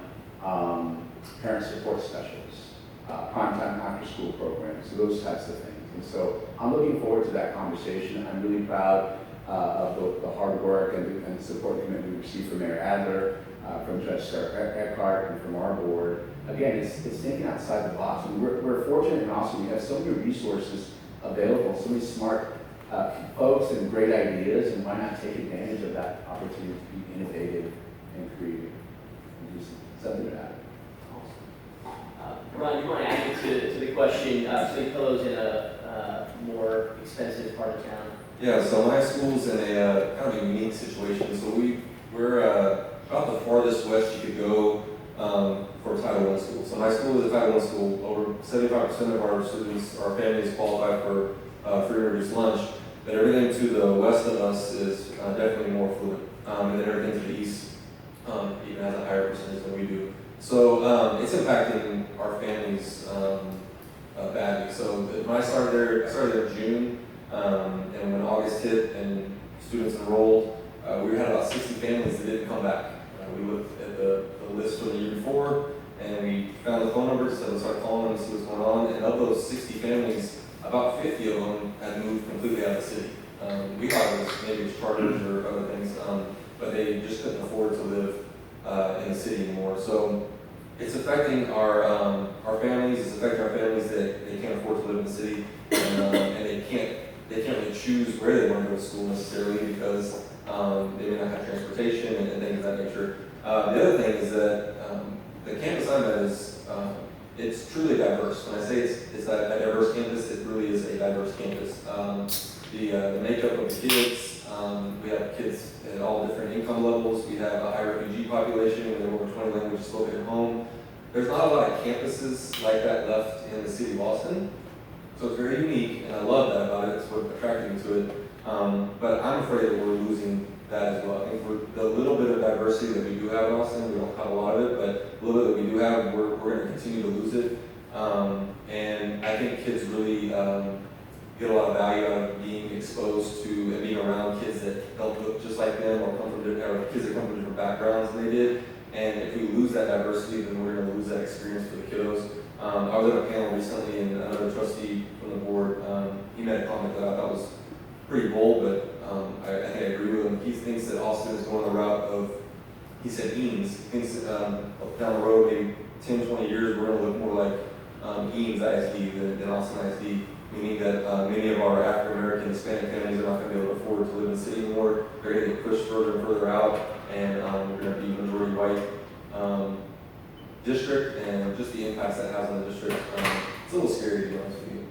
parent support specialists, prime-time after-school programs, those types of things. And so I'm looking forward to that conversation. I'm really proud of the hard work and the support commitment we received from Mayor Adler, from Judge Sarah Eckhart, and from our board. Again, it's thinking outside the box. And we're fortunate in Austin. We have so many resources available, so many smart folks and great ideas, and why not take advantage of that opportunity to be innovative and creative and do something about it. Ron, you want to add to the question, St. Pillows in a more expensive part of town? Yeah, so my school's in a kind of a unique situation. So we're about the farthest west you could go for a Title I school. So my school is a Title I school. Over 75% of our students, our families qualify for free reduced lunch. But everything to the west of us is definitely more affluent. And then everything to the east even has a higher percentage than we do. So it's impacting our families badly. So when I started there in June, and when August hit and students enrolled, we had about 60 families that didn't come back. We looked at the list from the year before, and we found the phone numbers, so we started calling them to see what's going on. And of those 60 families, about 50 of them had moved completely out of the city. We thought it was maybe charters or other things, but they just couldn't afford to live in the city anymore. So it's affecting our families. It's affecting our families that they can't afford to live in the city, and they can't really choose where they want to go to school necessarily because they may not have transportation and things of that nature. The other thing is that the campus I'm at is it's truly diverse. When I say it's a diverse campus, it really is a diverse campus. The makeup of the kids, we have kids at all different income levels. We have a high refugee population. We have over 20 languages spoken at home. There's not a lot of campuses like that left in the city of Austin. So it's very unique, and I love that about it. It's what attracted me to it. But I'm afraid that we're losing that as well. I think the little bit of diversity that we do have in Austin, we don't have a lot of it, but the little bit that we do have, we're going to continue to lose it. And I think kids really get a lot of value out of being exposed to and being around kids that don't look just like them or kids that come from different backgrounds than they did. And if we lose that diversity, then we're going to lose that experience for the kiddos. I was at a panel recently, and another trustee from the board, he made a comment that I thought was pretty bold, but I think I agree with him. He thinks that Austin is going the route of, he said Eames. He thinks that down the road, maybe 10, 20 years, we're going to look more like Eames ISD than Austin ISD, meaning that many of our African-American Hispanic families are not going to be able to afford to live in the city anymore. They're going to get pushed further and further out, and we're going to be majority white district, and just the impacts that has on the district. It's a little scary, to be honest with you.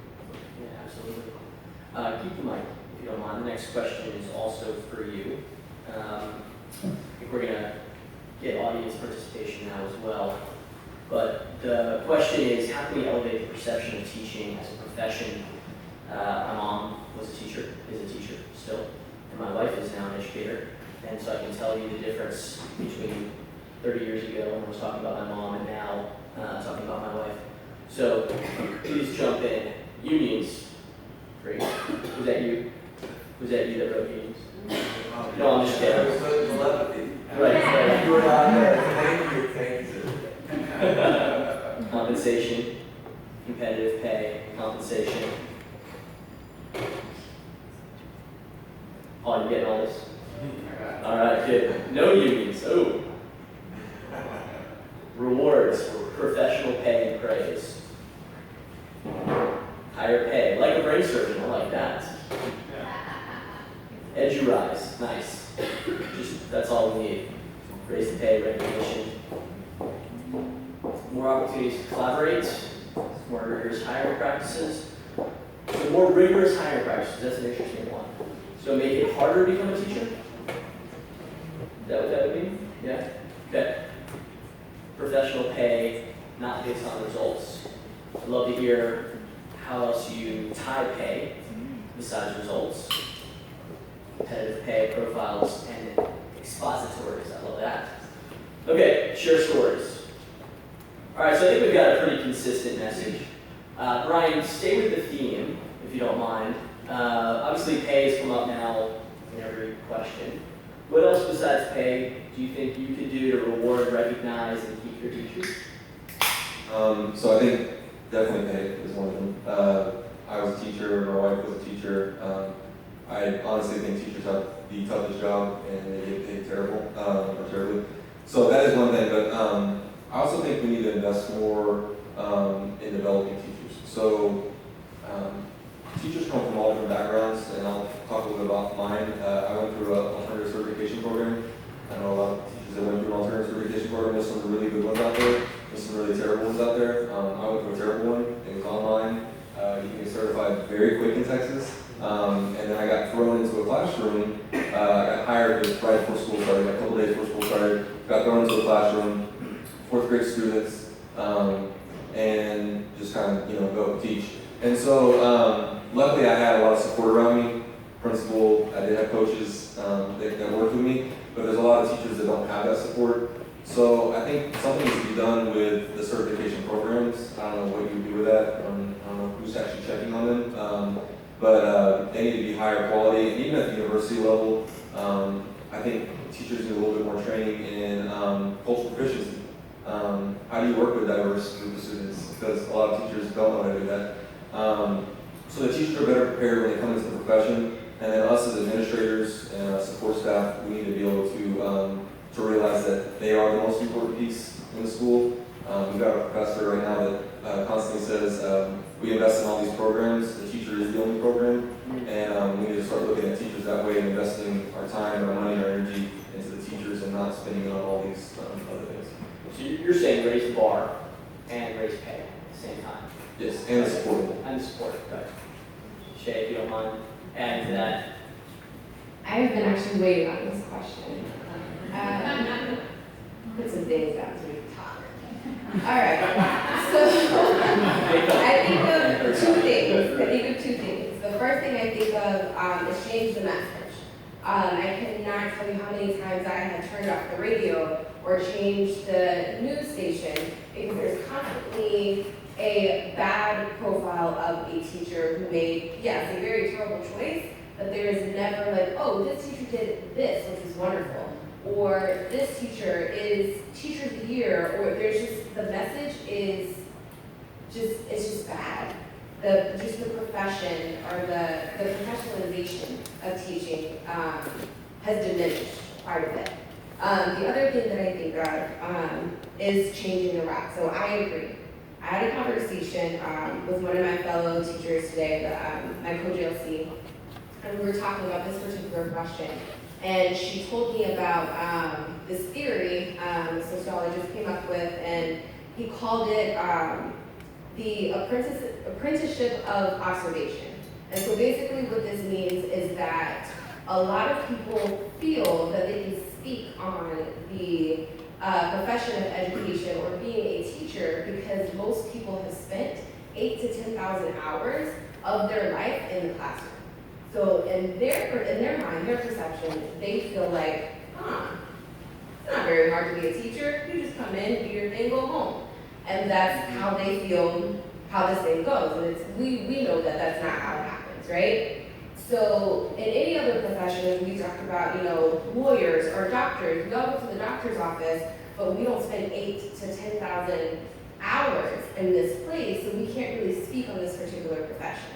Yeah, absolutely. Keep the mic, if you don't mind. The next question is also for you. I think we're going to get audience participation now as well. But the question is, how can we elevate the perception of teaching as a profession? My mom was a teacher, is a teacher still, and my wife is now an educator. And so I can tell you the difference between 30 years ago when I was talking about my mom and now talking about my wife. So please jump in. Unions. Great. Was that you? Was that you that wrote unions? No, I'm just kidding. Telepathy. Right. You were out there. Thank you. Compensation, competitive pay, compensation. Paul, you getting all this? All right, good. No unions. Oh. Rewards, professional pay and praise. Higher pay, like a brain surgeon, I like that. EduRise, nice. That's all we need. Raise the pay, recognition. More opportunities to collaborate. More rigorous hiring practices. So more rigorous hiring practices, that's an interesting one. So make it harder to become a teacher? Is that what that would mean? Yeah? Okay. Professional pay, not based on results. I'd love to hear how else you tie pay besides results. Competitive pay, profiles, and expositories. I love that. Okay, share stories. All right, so I think we've got a pretty consistent message. Brian, stay with the theme, if you don't mind. Obviously, pay has come up now in every question. What else besides pay do you think you could do to reward, recognize, and keep your teachers? So I think definitely pay is one of them. I was a teacher, my wife was a teacher. I honestly think teachers have the toughest job and they get paid terribly. So that is one thing, but I also think we need to invest more in developing teachers. So teachers come from all different backgrounds, and I'll talk a little bit about mine. I went through an alternative certification program. I know a lot of teachers that went through an alternative certification program. There's some really good ones out there. There's some really terrible ones out there. I went through a terrible one. It was online. You can get certified very quick in Texas. And then I got thrown into a classroom. I got hired right before school started, like a couple days before school started. Got thrown into a classroom, 4th grade students, and just kind of, go teach. And so, luckily I had a lot of support around me. Principal, I did have coaches that worked with me, but there's a lot of teachers that don't have that support. So I think something needs to be done with the certification programs. I don't know what you do with that. I don't know who's actually checking on them. But they need to be higher quality, and even at the university level, I think teachers need a little bit more training in cultural proficiency. How do you work with diverse group of students? Because a lot of teachers don't know how to do that. So the teachers are better prepared when they come into the profession, and then us as administrators and support staff, we need to be able to realize that they are the most important piece in the school. We've got a professor right now that constantly says, we invest in all these programs, the teacher is the only program, and we need to start looking at teachers that way and investing our time, our money, our energy into the teachers and not spending it on all these other things. So you're saying raise the bar and raise pay at the same time? Yes, and the support. And the support, right. Shay, if you don't mind adding to that. I've been actually waiting on this question. Put some things down so we can talk. All right. So I think of two things. The first thing I think of is change the message. I cannot tell you how many times I had turned off the radio or changed the news station because there's constantly a bad profile of a teacher who made, yes, a very terrible choice, but there is never like, oh, this teacher did this, which is wonderful. Or this teacher is Teacher of the Year, or there's just, the message is just, it's just bad. Just the profession or the professionalization of teaching has diminished quite a bit. The other thing that I think of is changing the route. So I agree. I had a conversation with one of my fellow teachers today, my co-JLC, and we were talking about this particular question. And she told me about this theory a sociologist came up with, and he called it the apprenticeship of observation. And so basically what this means is that a lot of people feel that they can speak on the profession of education or being a teacher because most people have spent 8,000 to 10,000 hours of their life in the classroom. So in their mind, their perception, they feel like, it's not very hard to be a teacher. You just come in, do your thing, go home. And that's how they feel, how this thing goes. And it's, we know that that's not how it happens, right? So in any other profession, we talk about, lawyers or doctors. We all go to the doctor's office, but we don't spend 8,000 to 10,000 hours in this place, so we can't really speak on this particular profession.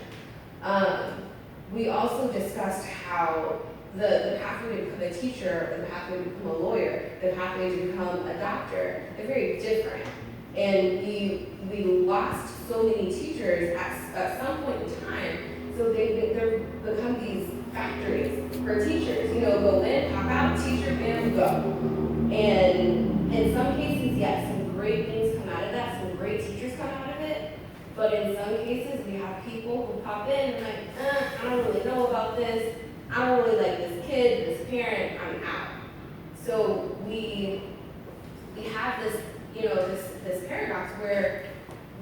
We also discussed how the pathway to become a teacher, or the pathway to become a lawyer, the pathway to become a doctor, they're very different. And we lost so many teachers at some point in time, so they're become these factories for teachers. You know, go in, pop out, teacher, bam, go. And in some cases, yes, some great things come out of that, some great teachers come out of it. But in some cases, we have people who pop in and like, I don't really know about this. I don't really like this kid, this parent, I'm out. So we have this, you know, this paradox where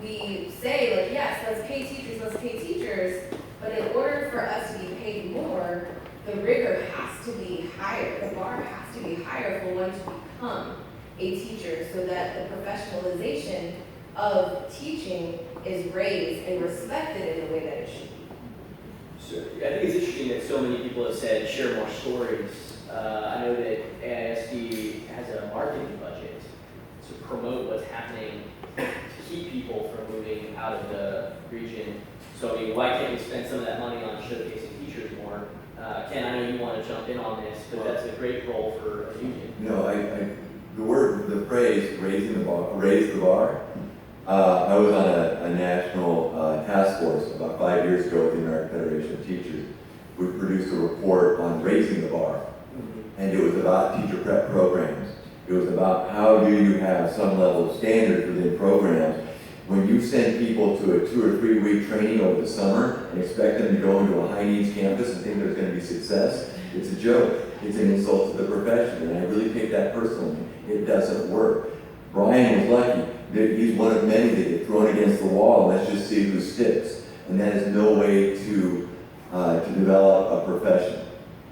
we say, like, yes, let's pay teachers, but in order for us to be paid more, the rigor has to be higher, the bar has to be higher for one to become a teacher, so that the professionalization of teaching is raised and respected in the way that it should be. So I think it's interesting that so many people have said share more stories. I know that AISD has a marketing budget to promote what's happening, to keep people from moving out of the region. So I mean, why can't we spend some of that money on showcasing teachers more? Ken, I know you want to jump in on this, but that's a great role for a union. No, the phrase raise the bar. I was on a national task force about 5 years ago with the American Federation of Teachers. We produced a report on raising the bar, and it was about teacher prep programs. It was about how do you have some level of standards within programs. When you send people to a 2 or 3 week training over the summer and expect them to go into a high needs campus and think there's going to be success, it's a joke. It's an insult to the profession, and I really take that personally. It doesn't work. Brian was lucky. He's one of many that get thrown against the wall. Let's just see who sticks. And that is no way to develop a profession.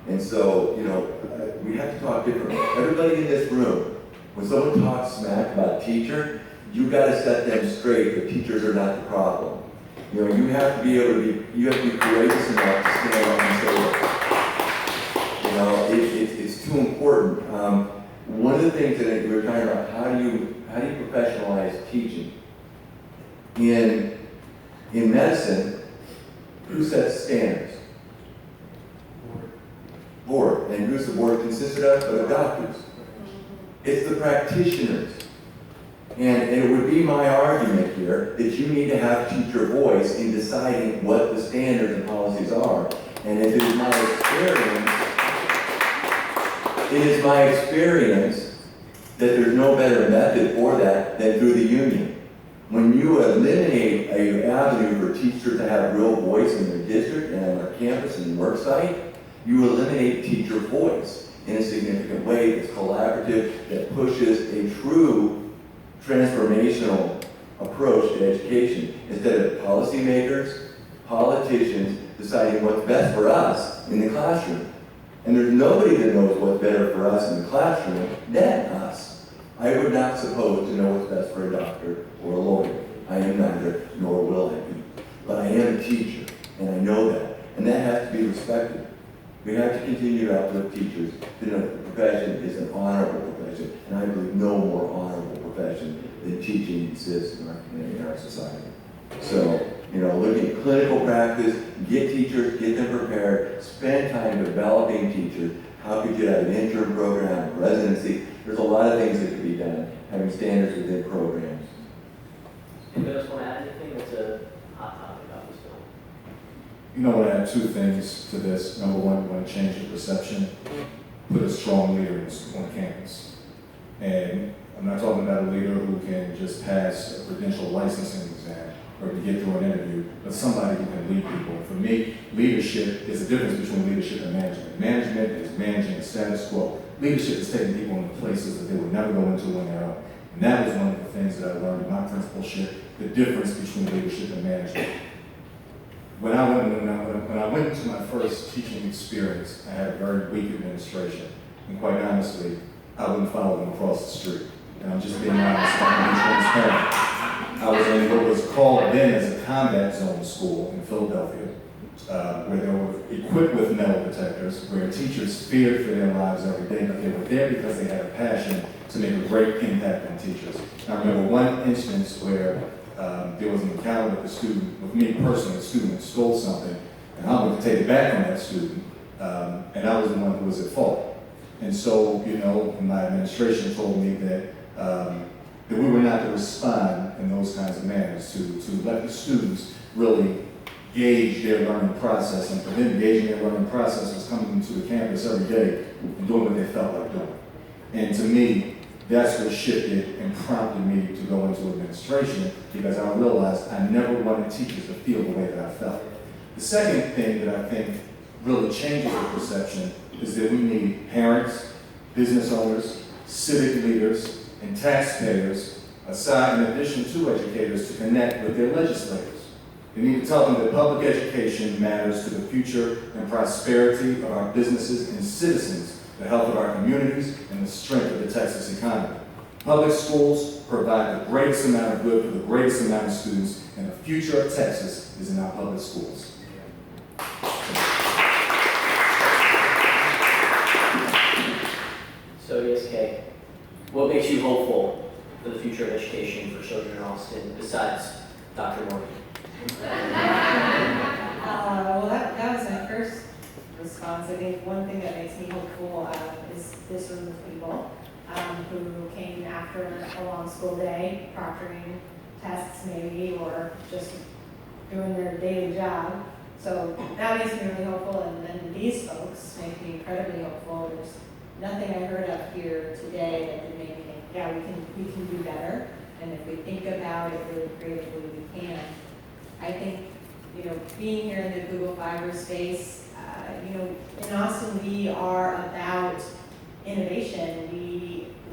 And so, you know, we have to talk differently. Everybody in this room, when someone talks smack about a teacher, you got to set them straight that teachers are not the problem. You know, you have to be courageous enough to stand up and say that. You know, it's too important. One of the things that we were talking about, how do you professionalize teaching? In medicine, who sets standards? Board. And who's the board consisted of? But of doctors. It's the practitioners. And it would be my argument here that you need to have teacher voice in deciding what the standards and policies are. And it is my experience that there's no better method for that than through the union. When you eliminate an avenue for teachers to have real voice in their district and on their campus and work site, you eliminate teacher voice in a significant way that's collaborative, that pushes a true transformational approach to education instead of policymakers, politicians deciding what's best for us in the classroom. And there's nobody that knows what's better for us in the classroom than us. I would not suppose to know what's best for a doctor or a lawyer. I am neither, nor will I be. But I am a teacher, and I know that. And that has to be respected. We have to continue to uplift teachers. You know, the profession is an honorable profession, and I believe no more honorable profession than teaching exists in our society. So, you know, looking at clinical practice, get teachers, get them prepared, spend time developing teachers. How could you have an intern program, residency? There's a lot of things that could be done, having standards within programs. Anybody else want to add anything? That's a hot topic, obviously. You know, I want to add two things to this. Number one, we want to change the perception, put a strong leader on campus. And I'm not talking about a leader who can just pass a credential licensing exam or to get through an interview, but somebody who can lead people. And for me, leadership is the difference between leadership and management. Management is managing the status quo. Leadership is taking people into places that they would never go into on their own. And that was one of the things that I learned in my principalship, the difference between leadership and management. When I went into my first teaching experience, I had a very weak administration. And quite honestly, I wouldn't follow them across the street. And I'm just being honest, I'm being transparent. I was in what was called then as a combat zone school in Philadelphia, where they were equipped with metal detectors, where teachers feared for their lives every day, but they were there because they had a passion to make a great impact on teachers. I remember one instance where there was an encounter with a student, with me personally, a student stole something, and I went to take it back from that student. And I was the one who was at fault. And so, you know, my administration told me that that we were not to respond in those kinds of manners, to let the students really gauge their learning process. And for them, gauging their learning process was coming to the campus every day and doing what they felt like doing. And to me, that's what shifted and prompted me to go into administration, because I realized I never wanted teachers to feel the way that I felt. The second thing that I think really changes the perception is that we need parents, business owners, civic leaders, and taxpayers, aside in addition to educators, to connect with their legislators. We need to tell them that public education matters to the future and prosperity of our businesses and citizens, the health of our communities, and the strength of the Texas economy. Public schools provide the greatest amount of good for the greatest amount of students, and the future of Texas is in our public schools. So yes, Kay, what makes you hopeful for the future of education for children in Austin, besides Dr. Morgan? Well, that was my first response. I think one thing that makes me hopeful is this room of people who came after a long school day, proctoring tests maybe, or just doing their daily job. So that makes me really hopeful, and then these folks make me incredibly hopeful. There's nothing I heard up here today that would make me think, yeah, we can do better, and if we think about it really creatively, we can. I think, you know, being here in the Google Fiber space, you know, in Austin we are about innovation.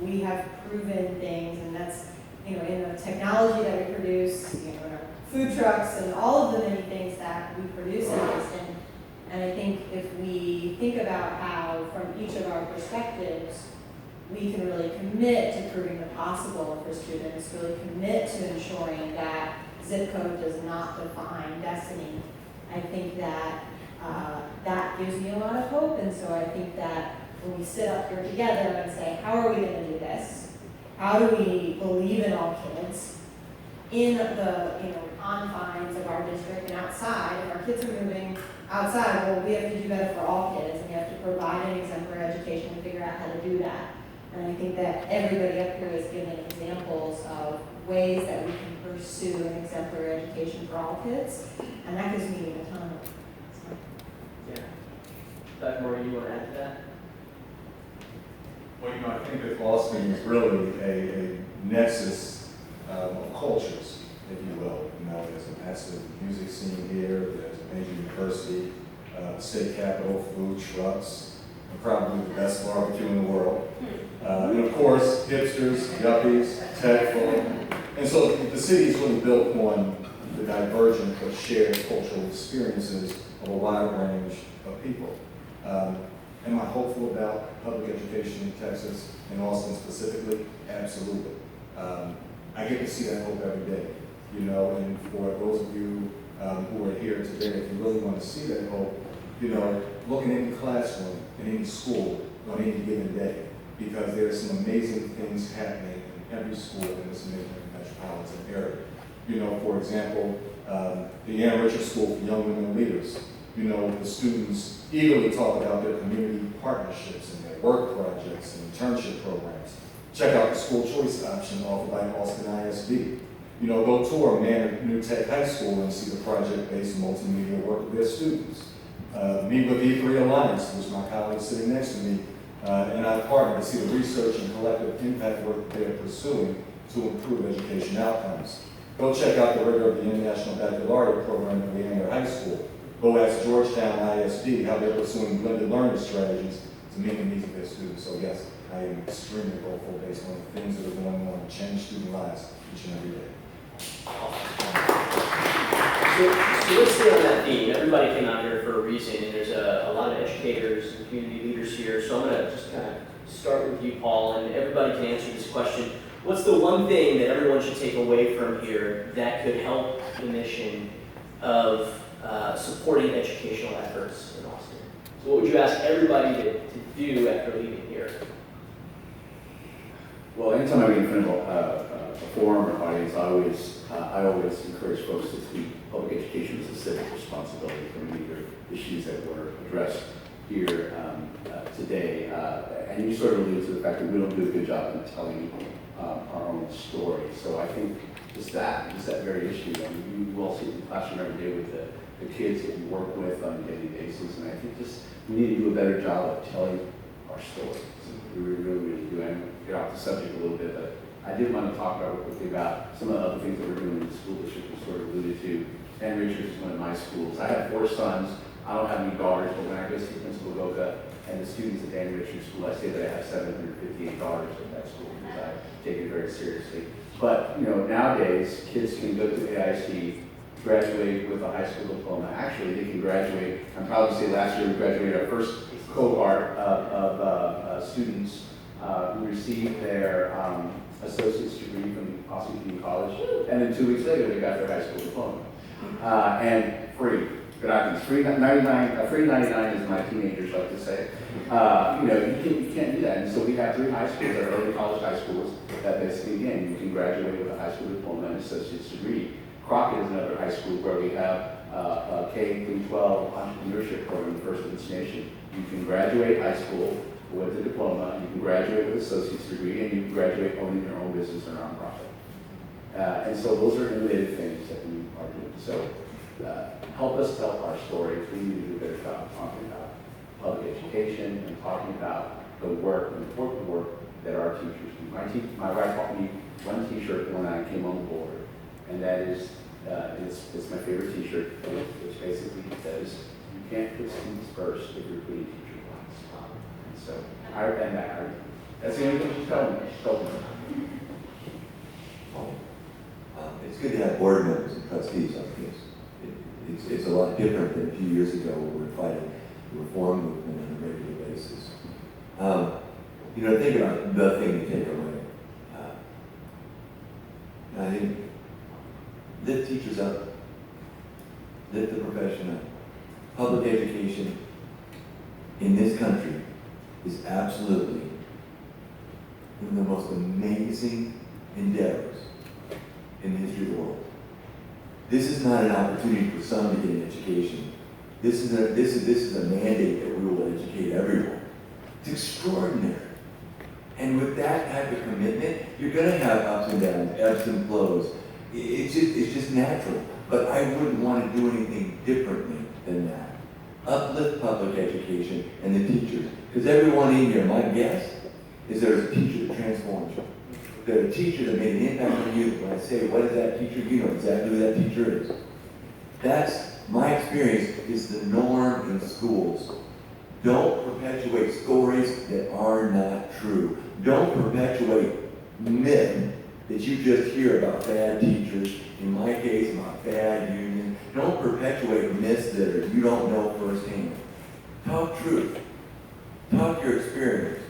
We have proven things, and that's, you know, in the technology that we produce, you know, in our food trucks and all of the many things that we produce in Austin. And I think if we think about how, from each of our perspectives, we can really commit to proving the possible for students, really commit to ensuring that zip code does not define destiny. I think that that gives me a lot of hope, and so I think that when we sit up here together and say, how are we going to do this? How do we believe in all kids in the, you know, confines of our district and outside? If our kids are moving outside, well, we have to do better for all kids, and we have to provide an exemplary education to figure out how to do that. And I think that everybody up here is giving examples of ways that we can pursue an exemplary education for all kids, and that gives me a ton of hope. Yeah. Dr. Morgan, you want to add to that? Well, you know, I think that Austin is really a nexus of cultures, if you will. You know, there's a massive music scene here, there's a major university, state capital, food trucks, and probably the best barbecue in the world. And of course, hipsters, yuppies, tech folk. And so the city is really built on the divergent but shared cultural experiences of a wide range of people. Am I hopeful about public education in Texas, in Austin specifically? Absolutely. I get to see that hope every day. You know, and for those of you who are here today, if you really want to see that hope, you know, look in any classroom, in any school, on any given day, because there's some amazing things happening in every school in this metropolitan area. You know, for example, the Ann Richards School for Young Women Leaders. You know, the students eagerly talk about their community partnerships and their work projects and internship programs. Check out the school choice option offered by Austin ISD. You know, go tour Manor New Tech High School and see the project-based multimedia work of their students. Meet with E3 Alliance, which my colleague sitting next to me, and I partner to see the research and collective impact work they're pursuing to improve education outcomes. Go check out the rigor of the International Baccalaureate program at Leander High School. Go ask Georgetown ISD how they're pursuing blended learning strategies to meet the needs of their students. So yes, I am extremely hopeful based on the things that are going on to change student lives each and every day. So let's stay on that theme. Everybody came out here for a reason, and there's a lot of educators and community leaders here. So I'm going to just kind of start with you, Paul, and everybody can answer this question. What's the one thing that everyone should take away from here that could help the mission of supporting educational efforts in Austin? So what would you ask everybody to do after leaving here? Well, anytime I'm in front of a forum or audience, I always encourage folks to treat public education as a civic responsibility for major issues that were addressed here today, and you sort of alluded to the fact that we don't do a good job of telling our own story. So I think just that very issue. I mean, you all see it in the classroom every day with the kids that you work with on a daily basis, and I think just we need to do a better job of telling our stories. We really do. I'm going to get off the subject a little bit, but I did want to talk real quickly about some of the other things that we're doing in the school district. We sort of alluded to. Ann Richards is one of my schools. I have 4 sons. I don't have any daughters, but when I go see Principal Goka and the students at Ann Richards School, I say that I have 758 daughters at that school because I take it very seriously. But nowadays, kids can go to AISD, graduate with a high school diploma. Actually, they can graduate. I'm proud to say last year we graduated our first cohort of students who received their associate's degree from Austin Community College, and then 2 weeks later they got their high school diploma. And free. Good afternoon. Free 99 is my teenagers like to say. You can't do that. And so we have 3 high schools that are early college high schools that basically, again, you can graduate with a high school diploma and associate's degree. Crockett is another high school where we have a K-12 entrepreneurship program, first in its nation. You can graduate high school with a diploma, you can graduate with an associate's degree, and you can graduate owning your own business or nonprofit. And so those are innovative things that we are doing. So help us tell our story. We need to do a better job talking about public education and talking about the work, the important work that our teachers do. My wife bought me one T-shirt when I came on board, and that is, it's my favorite T-shirt, which basically says, you can't put students first if you're putting teachers last. And so, that's the only thing she's telling me. She's told me. It's good to have board members and trustees on this. It's a lot different than a few years ago when we were fighting the reform movement on a regular basis. Think about the thing to take away. I think lift teachers up, lift the profession up. Public education in this country is absolutely one of the most amazing endeavors in the history of the world. This is not an opportunity for some to get an education. This is a mandate that we will educate everyone. It's extraordinary. And with that type of commitment, you're going to have ups and downs, ebbs and flows. It's just natural. But I wouldn't want to do anything differently than that. Uplift public education and the teachers. Because everyone in here, my guess, is there's a teacher that transforms you. There's a teacher that made an impact on you. When I say, what is that teacher? You know exactly who that teacher is. That's my experience is the norm in schools. Don't perpetuate stories that are not true. Don't perpetuate myth that you just hear about bad teachers. In my case, about bad union. Don't perpetuate myths that you don't know firsthand. Talk truth. Talk your experience.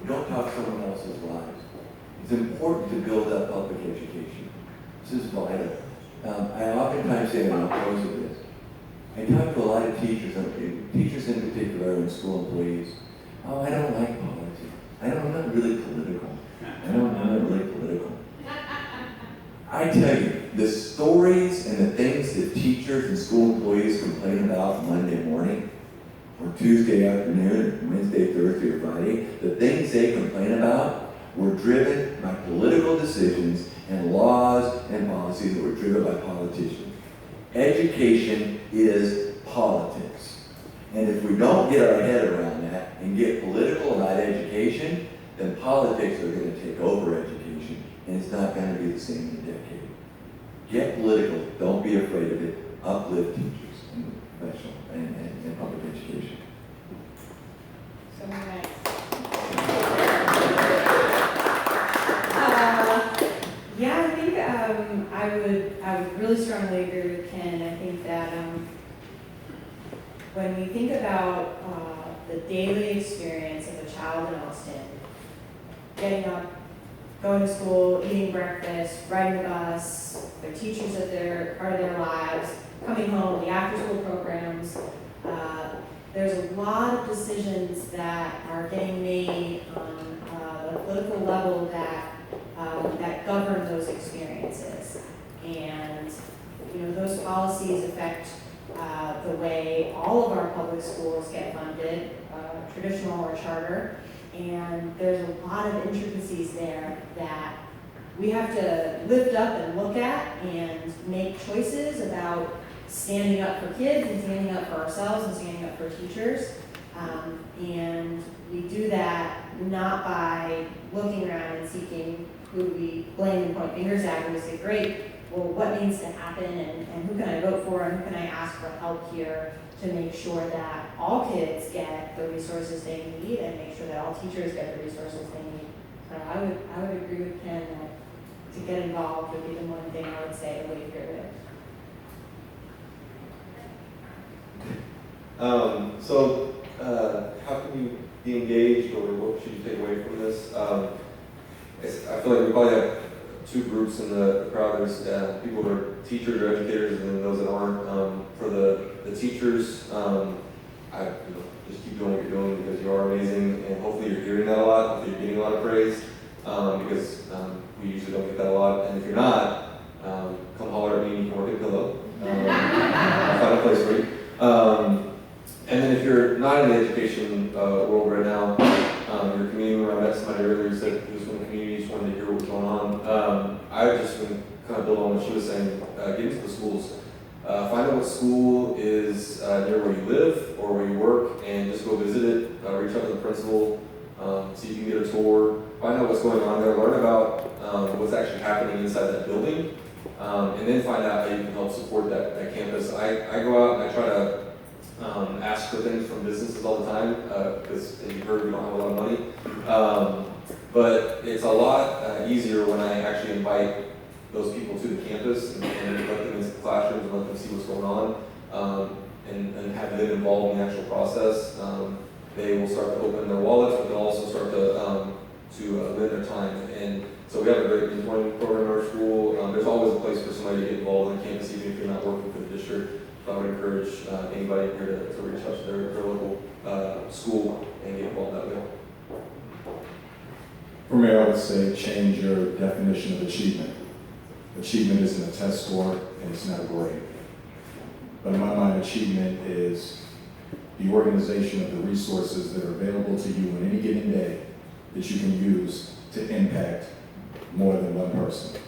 Don't talk someone else's lives. It's important to build up public education. This is vital. I oftentimes say, and I'll close with this, I talk to a lot of teachers, teachers in particular, and school employees. Oh, I don't like politics. I'm not really political. I'm not really political. I tell you, the stories and the things that teachers and school employees complain about Monday morning, or Tuesday afternoon, or Wednesday, Thursday, or Friday, the things they complain about were driven by political decisions and laws and policies that were driven by politicians. Education is politics. And if we don't get our head around that and get political about education, then politics are going to take over education, and it's not going to be the same in a decade. Get political. Don't be afraid of it. Uplift teachers and professional and public education. So nice. Yeah, I think I would really strongly agree with Ken. I think that when we think about the daily experience of a child in Austin, getting up, going to school, eating breakfast, riding the bus, their teachers at their part of their lives, coming home, the after-school programs, there's a lot of decisions that are getting made on a political level that govern those experiences. And those policies affect the way all of our public schools get funded, traditional or charter. And there's a lot of intricacies there that we have to lift up and look at and make choices about standing up for kids and standing up for ourselves and standing up for teachers. And we do that not by looking around and seeking who we blame and point fingers at, and we say, great, well, what needs to happen and who can I vote for and who can I ask for help here to make sure that all kids get the resources they need and make sure that all teachers get the resources they need. So I would agree with Ken that to get involved would be the one thing I would say to leave here with. How can you be engaged, or what should you take away from this? I feel like we probably have two groups in the crowd. There's people who are teachers or educators, and then those that aren't. For the teachers, just keep doing what you're doing because you are amazing, and hopefully you're hearing that a lot. Hopefully you're getting a lot of praise because we usually don't get that a lot. And if you're not, come holler at me and you can work at Pillow. I'll find a place for you. And then if you're not in the education world right now, you're a community member. I met somebody earlier who said he was from the community, just wanted to hear what was going on. I would just kind of build on what she was saying, get into the schools. Find out what school is near where you live or where you work and just go visit it. Reach out to the principal, see if you can get a tour. Find out what's going on there, learn about what's actually happening inside that building, and then find out how you can help support that campus. I go out and I try to ask for things from businesses all the time because, as you heard, we don't have a lot of money. But it's a lot easier when I actually invite those people to the campus and let them into the classrooms and let them see what's going on and have them involved in the actual process. They will start to open their wallets, but they'll also start to lend their time. And so we have a great mentoring program in our school. There's always a place for somebody to get involved on campus, even if you're not working for the district. So I would encourage anybody here to reach out to their local school and get involved that way. For me, I would say change your definition of achievement. Achievement isn't a test score and it's not a grade. But in my mind, achievement is the organization of the resources that are available to you on any given day that you can use to impact more than one person.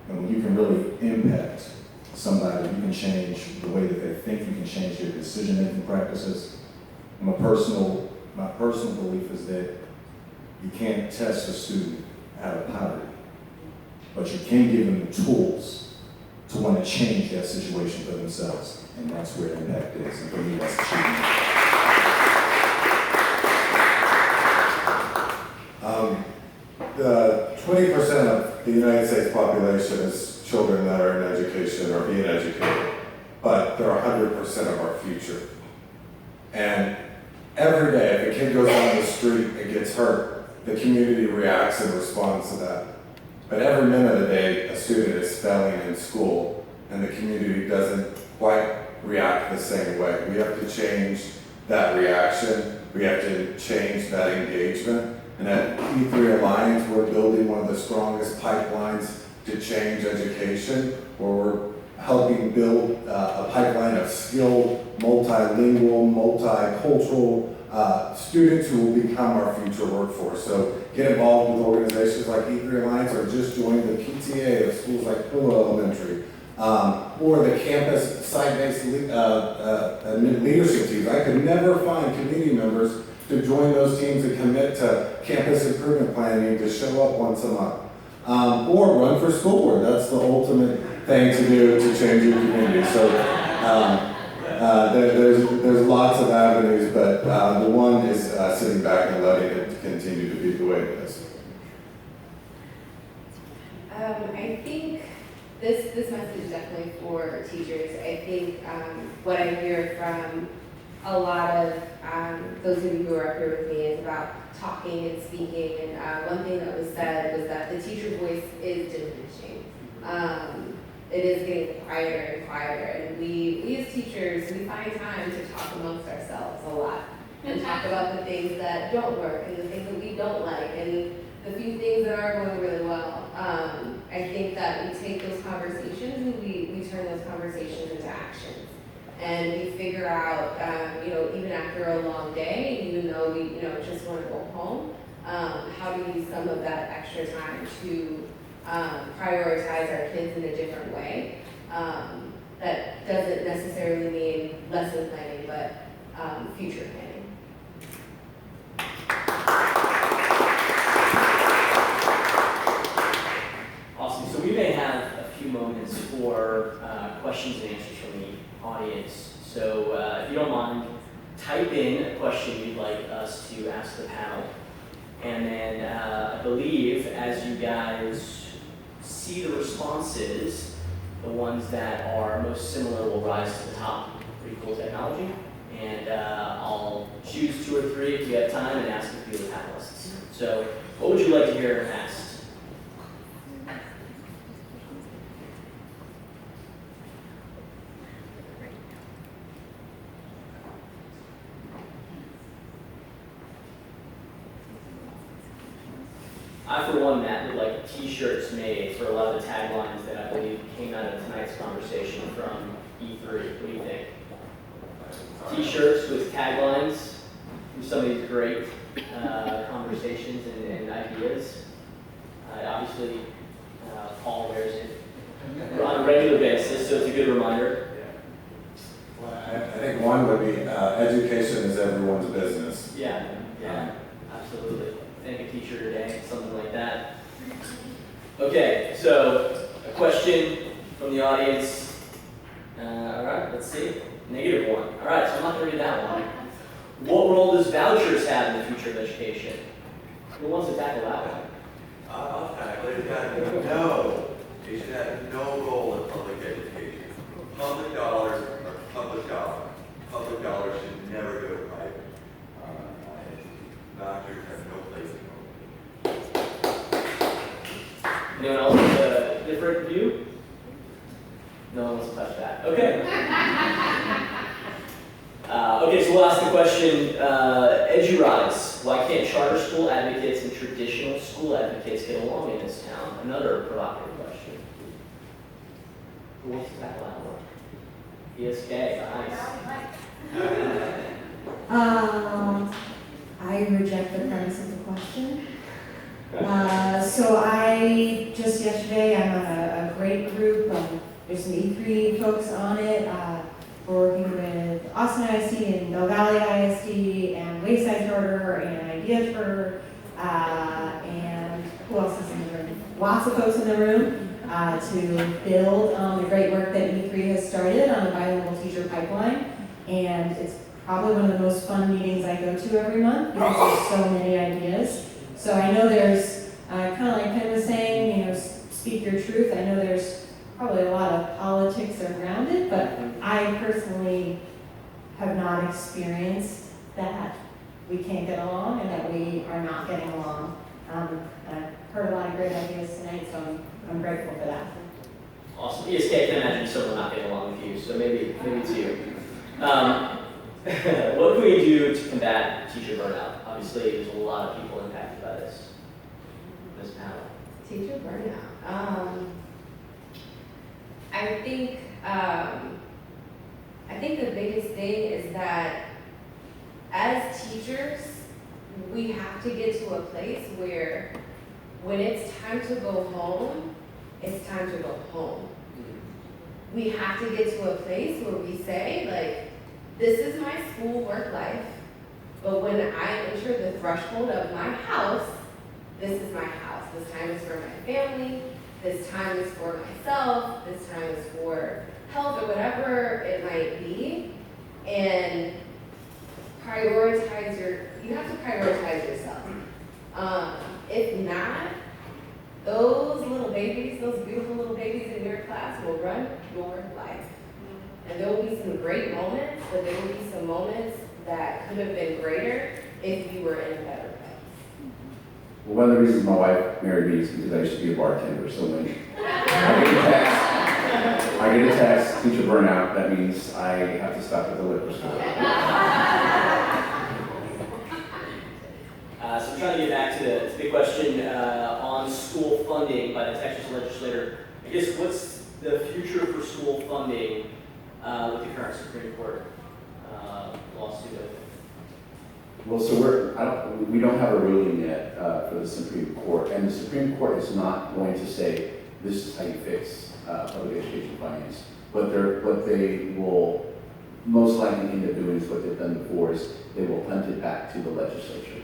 And when you can really impact somebody, you can change the way that they think, you can change their decision-making practices. My personal belief is that you can't test a student out of poverty, but you can give them the tools to want to change that situation for themselves, and that's where impact is, and for me, that's achievement. 20% of the United States population is children that are in education or being educated, but they're 100% of our future. And every day, if a kid goes down the street and gets hurt, the community reacts and responds to that. But every minute of the day, a student is failing in school, and the community doesn't quite react the same way. We have to change that reaction. We have to change that engagement. And at E3 Alliance, we're building one of the strongest pipelines to change education, where we're helping build a pipeline of skilled, multilingual, multicultural students who will become our future workforce. So get involved with organizations like E3 Alliance, or just join the PTA of schools like Pillow Elementary, or the campus site-based leadership teams. I could never find community members to join those teams and commit to campus improvement planning to show up once a month. Or run for school board. That's the ultimate thing to do to change your community. So there's lots of avenues, but the one is sitting back and letting it continue to be the way it is. I think this message is definitely for teachers. I think what I hear from a lot of those of you who are up here with me is about talking and speaking. And one thing that was said was that the teacher voice is diminishing. It is getting quieter and quieter. And we as teachers, we find time to talk amongst ourselves a lot and talk about the things that don't work and the things that we don't like and the few things that are going really well. I think that we take those conversations and we turn those conversations into actions. and we figure out, even after a long day, even though we, just want to go home, how to use some of that extra time to prioritize our kids in a different way. That doesn't necessarily mean lesson planning, but future planning. Awesome. So we may have a few moments for questions and answers from the audience. So if you don't mind, type in a question you'd like us to ask the panel. And then I believe as you guys see the responses, the ones that are most similar will rise to the top. Pretty cool technology. And I'll choose 2 or 3 if you have time and ask a few of the panelists. So what would you like to hear asked? I, for one, Matt, would like t-shirts made for a lot of the taglines that I believe came out of tonight's conversation from E3. What do you think? T-shirts with taglines from some of these great conversations and ideas. Obviously, Paul wears it on a regular basis, so it's a good reminder. Well, I think one would be education is everyone's business. Yeah, absolutely. Thank a teacher today, something like that. Okay, so a question from the audience. All right, let's see. -1. All right, so I'm not going to read that one. What role does vouchers have in the future of education? Who wants to tackle that one? I'll tackle it. No. You should have no role in public education. Public dollars are public dollars. Public dollars should never go to private. Vouchers have no place to go. Anyone else with a different view? No one wants to touch that. Okay. Okay, so we'll ask the question, EduRise. Why can't charter school advocates and traditional school advocates get along in this town? Another provocative question. Who wants to tackle that one? ESK, nice. I reject the premise of the question. So I, just yesterday, I'm on a great group. There's some E3 folks on it. We're working with Austin ISD and Mill Valley ISD and Wayside Charter and Idea Charter. And who else is in the room? Lots of folks in the room to build on the great work that E3 has started on the bilingual teacher pipeline. And it's probably one of the most fun meetings I go to every month because there's so many ideas. So I know there's, kind of like Ken was saying, speak your truth. I know there's probably a lot of politics around it, but I personally have not experienced that we can't get along and that we are not getting along. I've heard a lot of great ideas tonight, so I'm grateful for that. Awesome. ESK, I can imagine someone not getting along with you, so maybe it's you. What can we do to combat teacher burnout? Obviously, there's a lot of people impacted by this panel. Teacher burnout. I think the biggest thing is that as teachers, we have to get to a place where when it's time to go home, it's time to go home. We have to get to a place where we say, like, this is my school work life, but when I enter the threshold of my house, this is my house. This time is for my family, this time is for myself, this time is for health or whatever it might be. And you have to prioritize yourself. If not, those little babies, those beautiful little babies in your class will run your life. And there will be some great moments, but there will be some moments that could have been greater if you were in a better place. Well, one of the reasons my wife married me is because I used to be a bartender. So when I get a text, teacher burnout, that means I have to stop at the liquor store. So I'm trying to get back to the question on school funding by the Texas legislator. I guess what's the future for school funding with the current Supreme Court lawsuit? Well, so we don't have a ruling yet for the Supreme Court, and the Supreme Court is not going to say this is how you fix public education finance. What they will most likely end up doing is what they've done before, is they will punt it back to the legislature.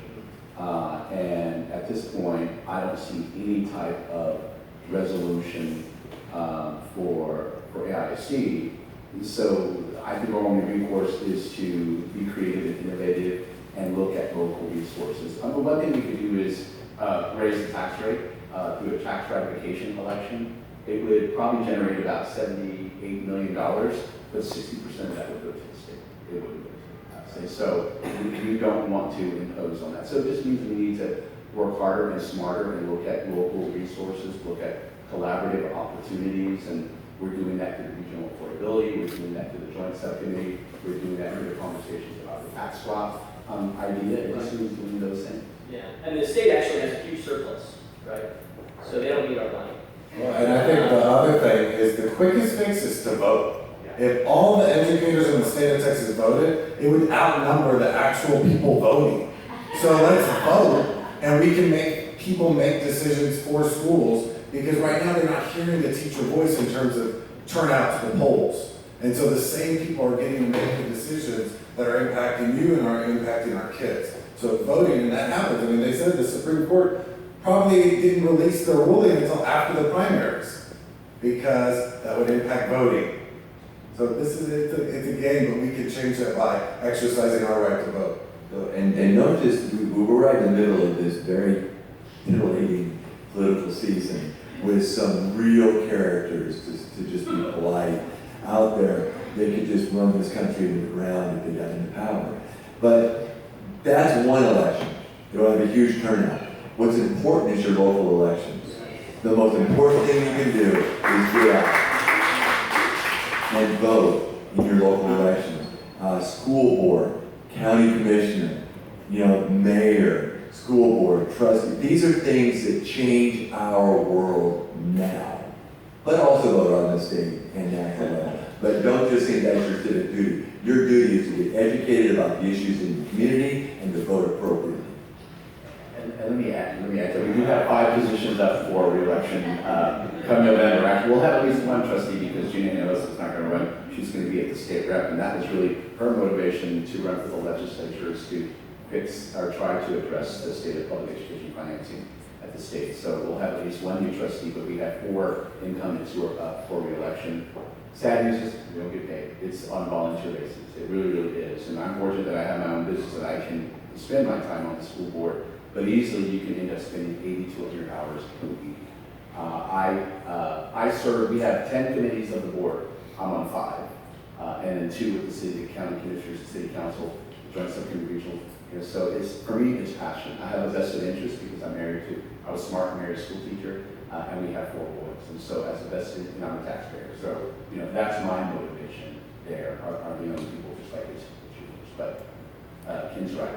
And at this point, I don't see any type of resolution for AISD. So I think our only recourse is to be creative and innovative and look at local resources. One thing we could do is raise the tax rate through a tax ratification election. It would probably generate about $78 million, but 60% of that would go to the state. It wouldn't go to the state. So we don't want to impose on that. So it just means we need to work harder and smarter and look at local resources, look at collaborative opportunities, and we're doing that through the regional affordability, we're doing that through the joint subcommittee, we're doing that through the conversations about the tax swap idea. It just means doing those things. Yeah, and the state actually has a huge surplus, right? So they don't need our money. Well, and I think the other thing is the quickest fix is to vote. If all the educators in the state of Texas voted, it would outnumber the actual people voting. So let's vote, and we can make people make decisions for schools, because right now they're not hearing the teacher voice in terms of turnout to the polls. And so the same people are getting to make the decisions that are impacting you and are impacting our kids. So voting, and that happens. I mean, they said the Supreme Court probably didn't release their ruling until after the primaries, because that would impact voting. So it's a game, but we can change that by exercising our right to vote. And notice we're right in the middle of this very titillating political season with some real characters, to just be polite, out there. They could just run this country into the ground if they got into power. But that's one election. You'll have a huge turnout. What's important is your local elections. The most important thing you can do is get out and vote in your local elections. School board, county commissioner, mayor, school board, trustee. These are things that change our world now. But also vote on the state and national level. But don't just think that's your civic duty. Your duty is to get educated about the issues in the community and to vote appropriately. And let me add that we do have 5 positions up for re-election come November. Actually, we'll have at least one trustee, because Gina knows it's not going to run. She's going to be at the state rep, and that was really her motivation to run for the legislature, is to fix or try to address the state of public education financing at the state. So we'll have at least one new trustee, but we have 4 incumbents who are up for re-election. Sad news is we don't get paid. It's on a volunteer basis. It really, really is. And I'm fortunate that I have my own business that I can spend my time on the school board. But easily you can end up spending 80 to 100 hours a week. I serve, we have 10 committees of the board. I'm on 5. And then 2 with the city, the county commissioners, the city council, joint subcommittee regional. So for me, it's passion. I have a vested interest because I was smart and married a school teacher, and we have 4 boys. And so as a vested, I'm a taxpayer. So, that's my motivation there, are the young people just like his students. But Ken's right.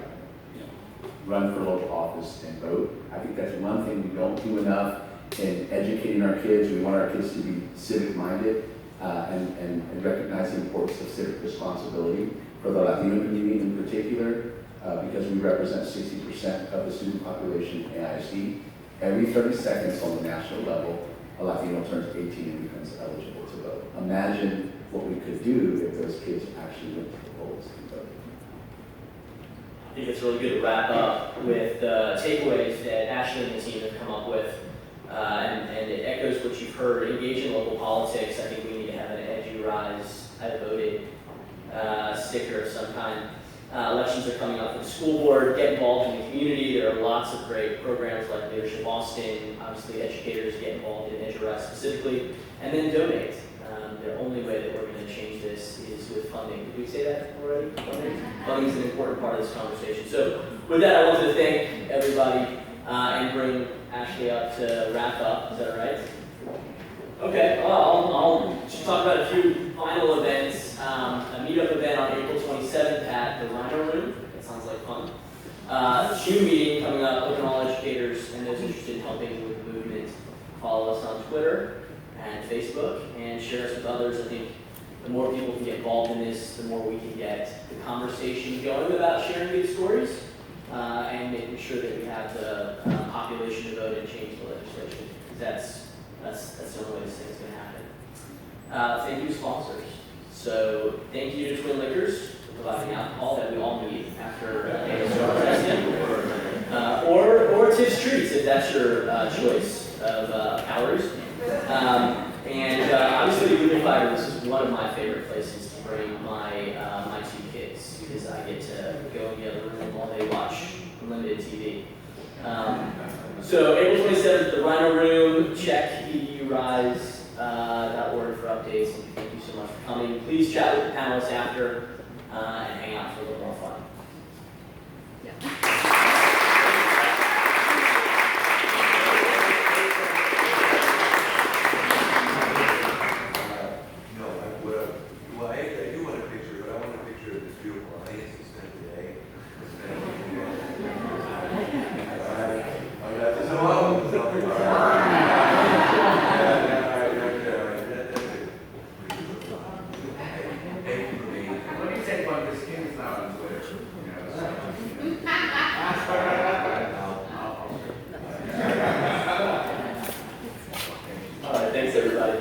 Run for local office and vote. I think that's one thing we don't do enough in educating our kids. We want our kids to be civic-minded and recognize the importance of civic responsibility for the Latino community in particular, because we represent 60% of the student population in AISD. Every 30 seconds on the national level, a Latino turns 18 and becomes eligible to vote. Imagine what we could do if those kids actually went to the polls and voted. I think it's really good to wrap up with the takeaways that Ashley and the team have come up with. And it echoes what you've heard. Engage in local politics. I think we need to have an EduRise I voted sticker of some kind. Elections are coming up for the school board. Get involved in the community. There are lots of great programs like Leadership Austin. Obviously, educators get involved in EduRise specifically. And then donate. The only way that we're going to change this is with funding. Did we say that already? Funding is an important part of this conversation. So with that, I wanted to thank everybody and bring Ashley up to wrap up. Is that all right? Okay, well, I'll just talk about a few final events. A meetup event on April 27th at the Rhino Room. That sounds like fun. June meeting coming up, open all educators and those interested in helping with the movement. Follow us on Twitter and Facebook, and share us with others. I think the more people can get involved in this, the more we can get the conversation going about sharing good stories, and making sure that we have the population to vote and change the legislation. Because that's the only way this thing's going to happen. Thank you, sponsors. So thank you to Twin Liquors for providing alcohol that we all need after ASR testing, or Tips Treats if that's your choice of calories. And obviously, Lumen Fiber, this is one of my favorite places to bring my my two kids because I get to go in the other room while they watch limited TV. So April 27th, the Rhino Room. Check EURise.org for updates. And thank you so much for coming. Please chat with the panelists after and hang out for a little more fun. I do want a picture, but I want a picture of this beautiful audience we spent today. Let me take one, this kid is not on Twitter. All right, thanks everybody.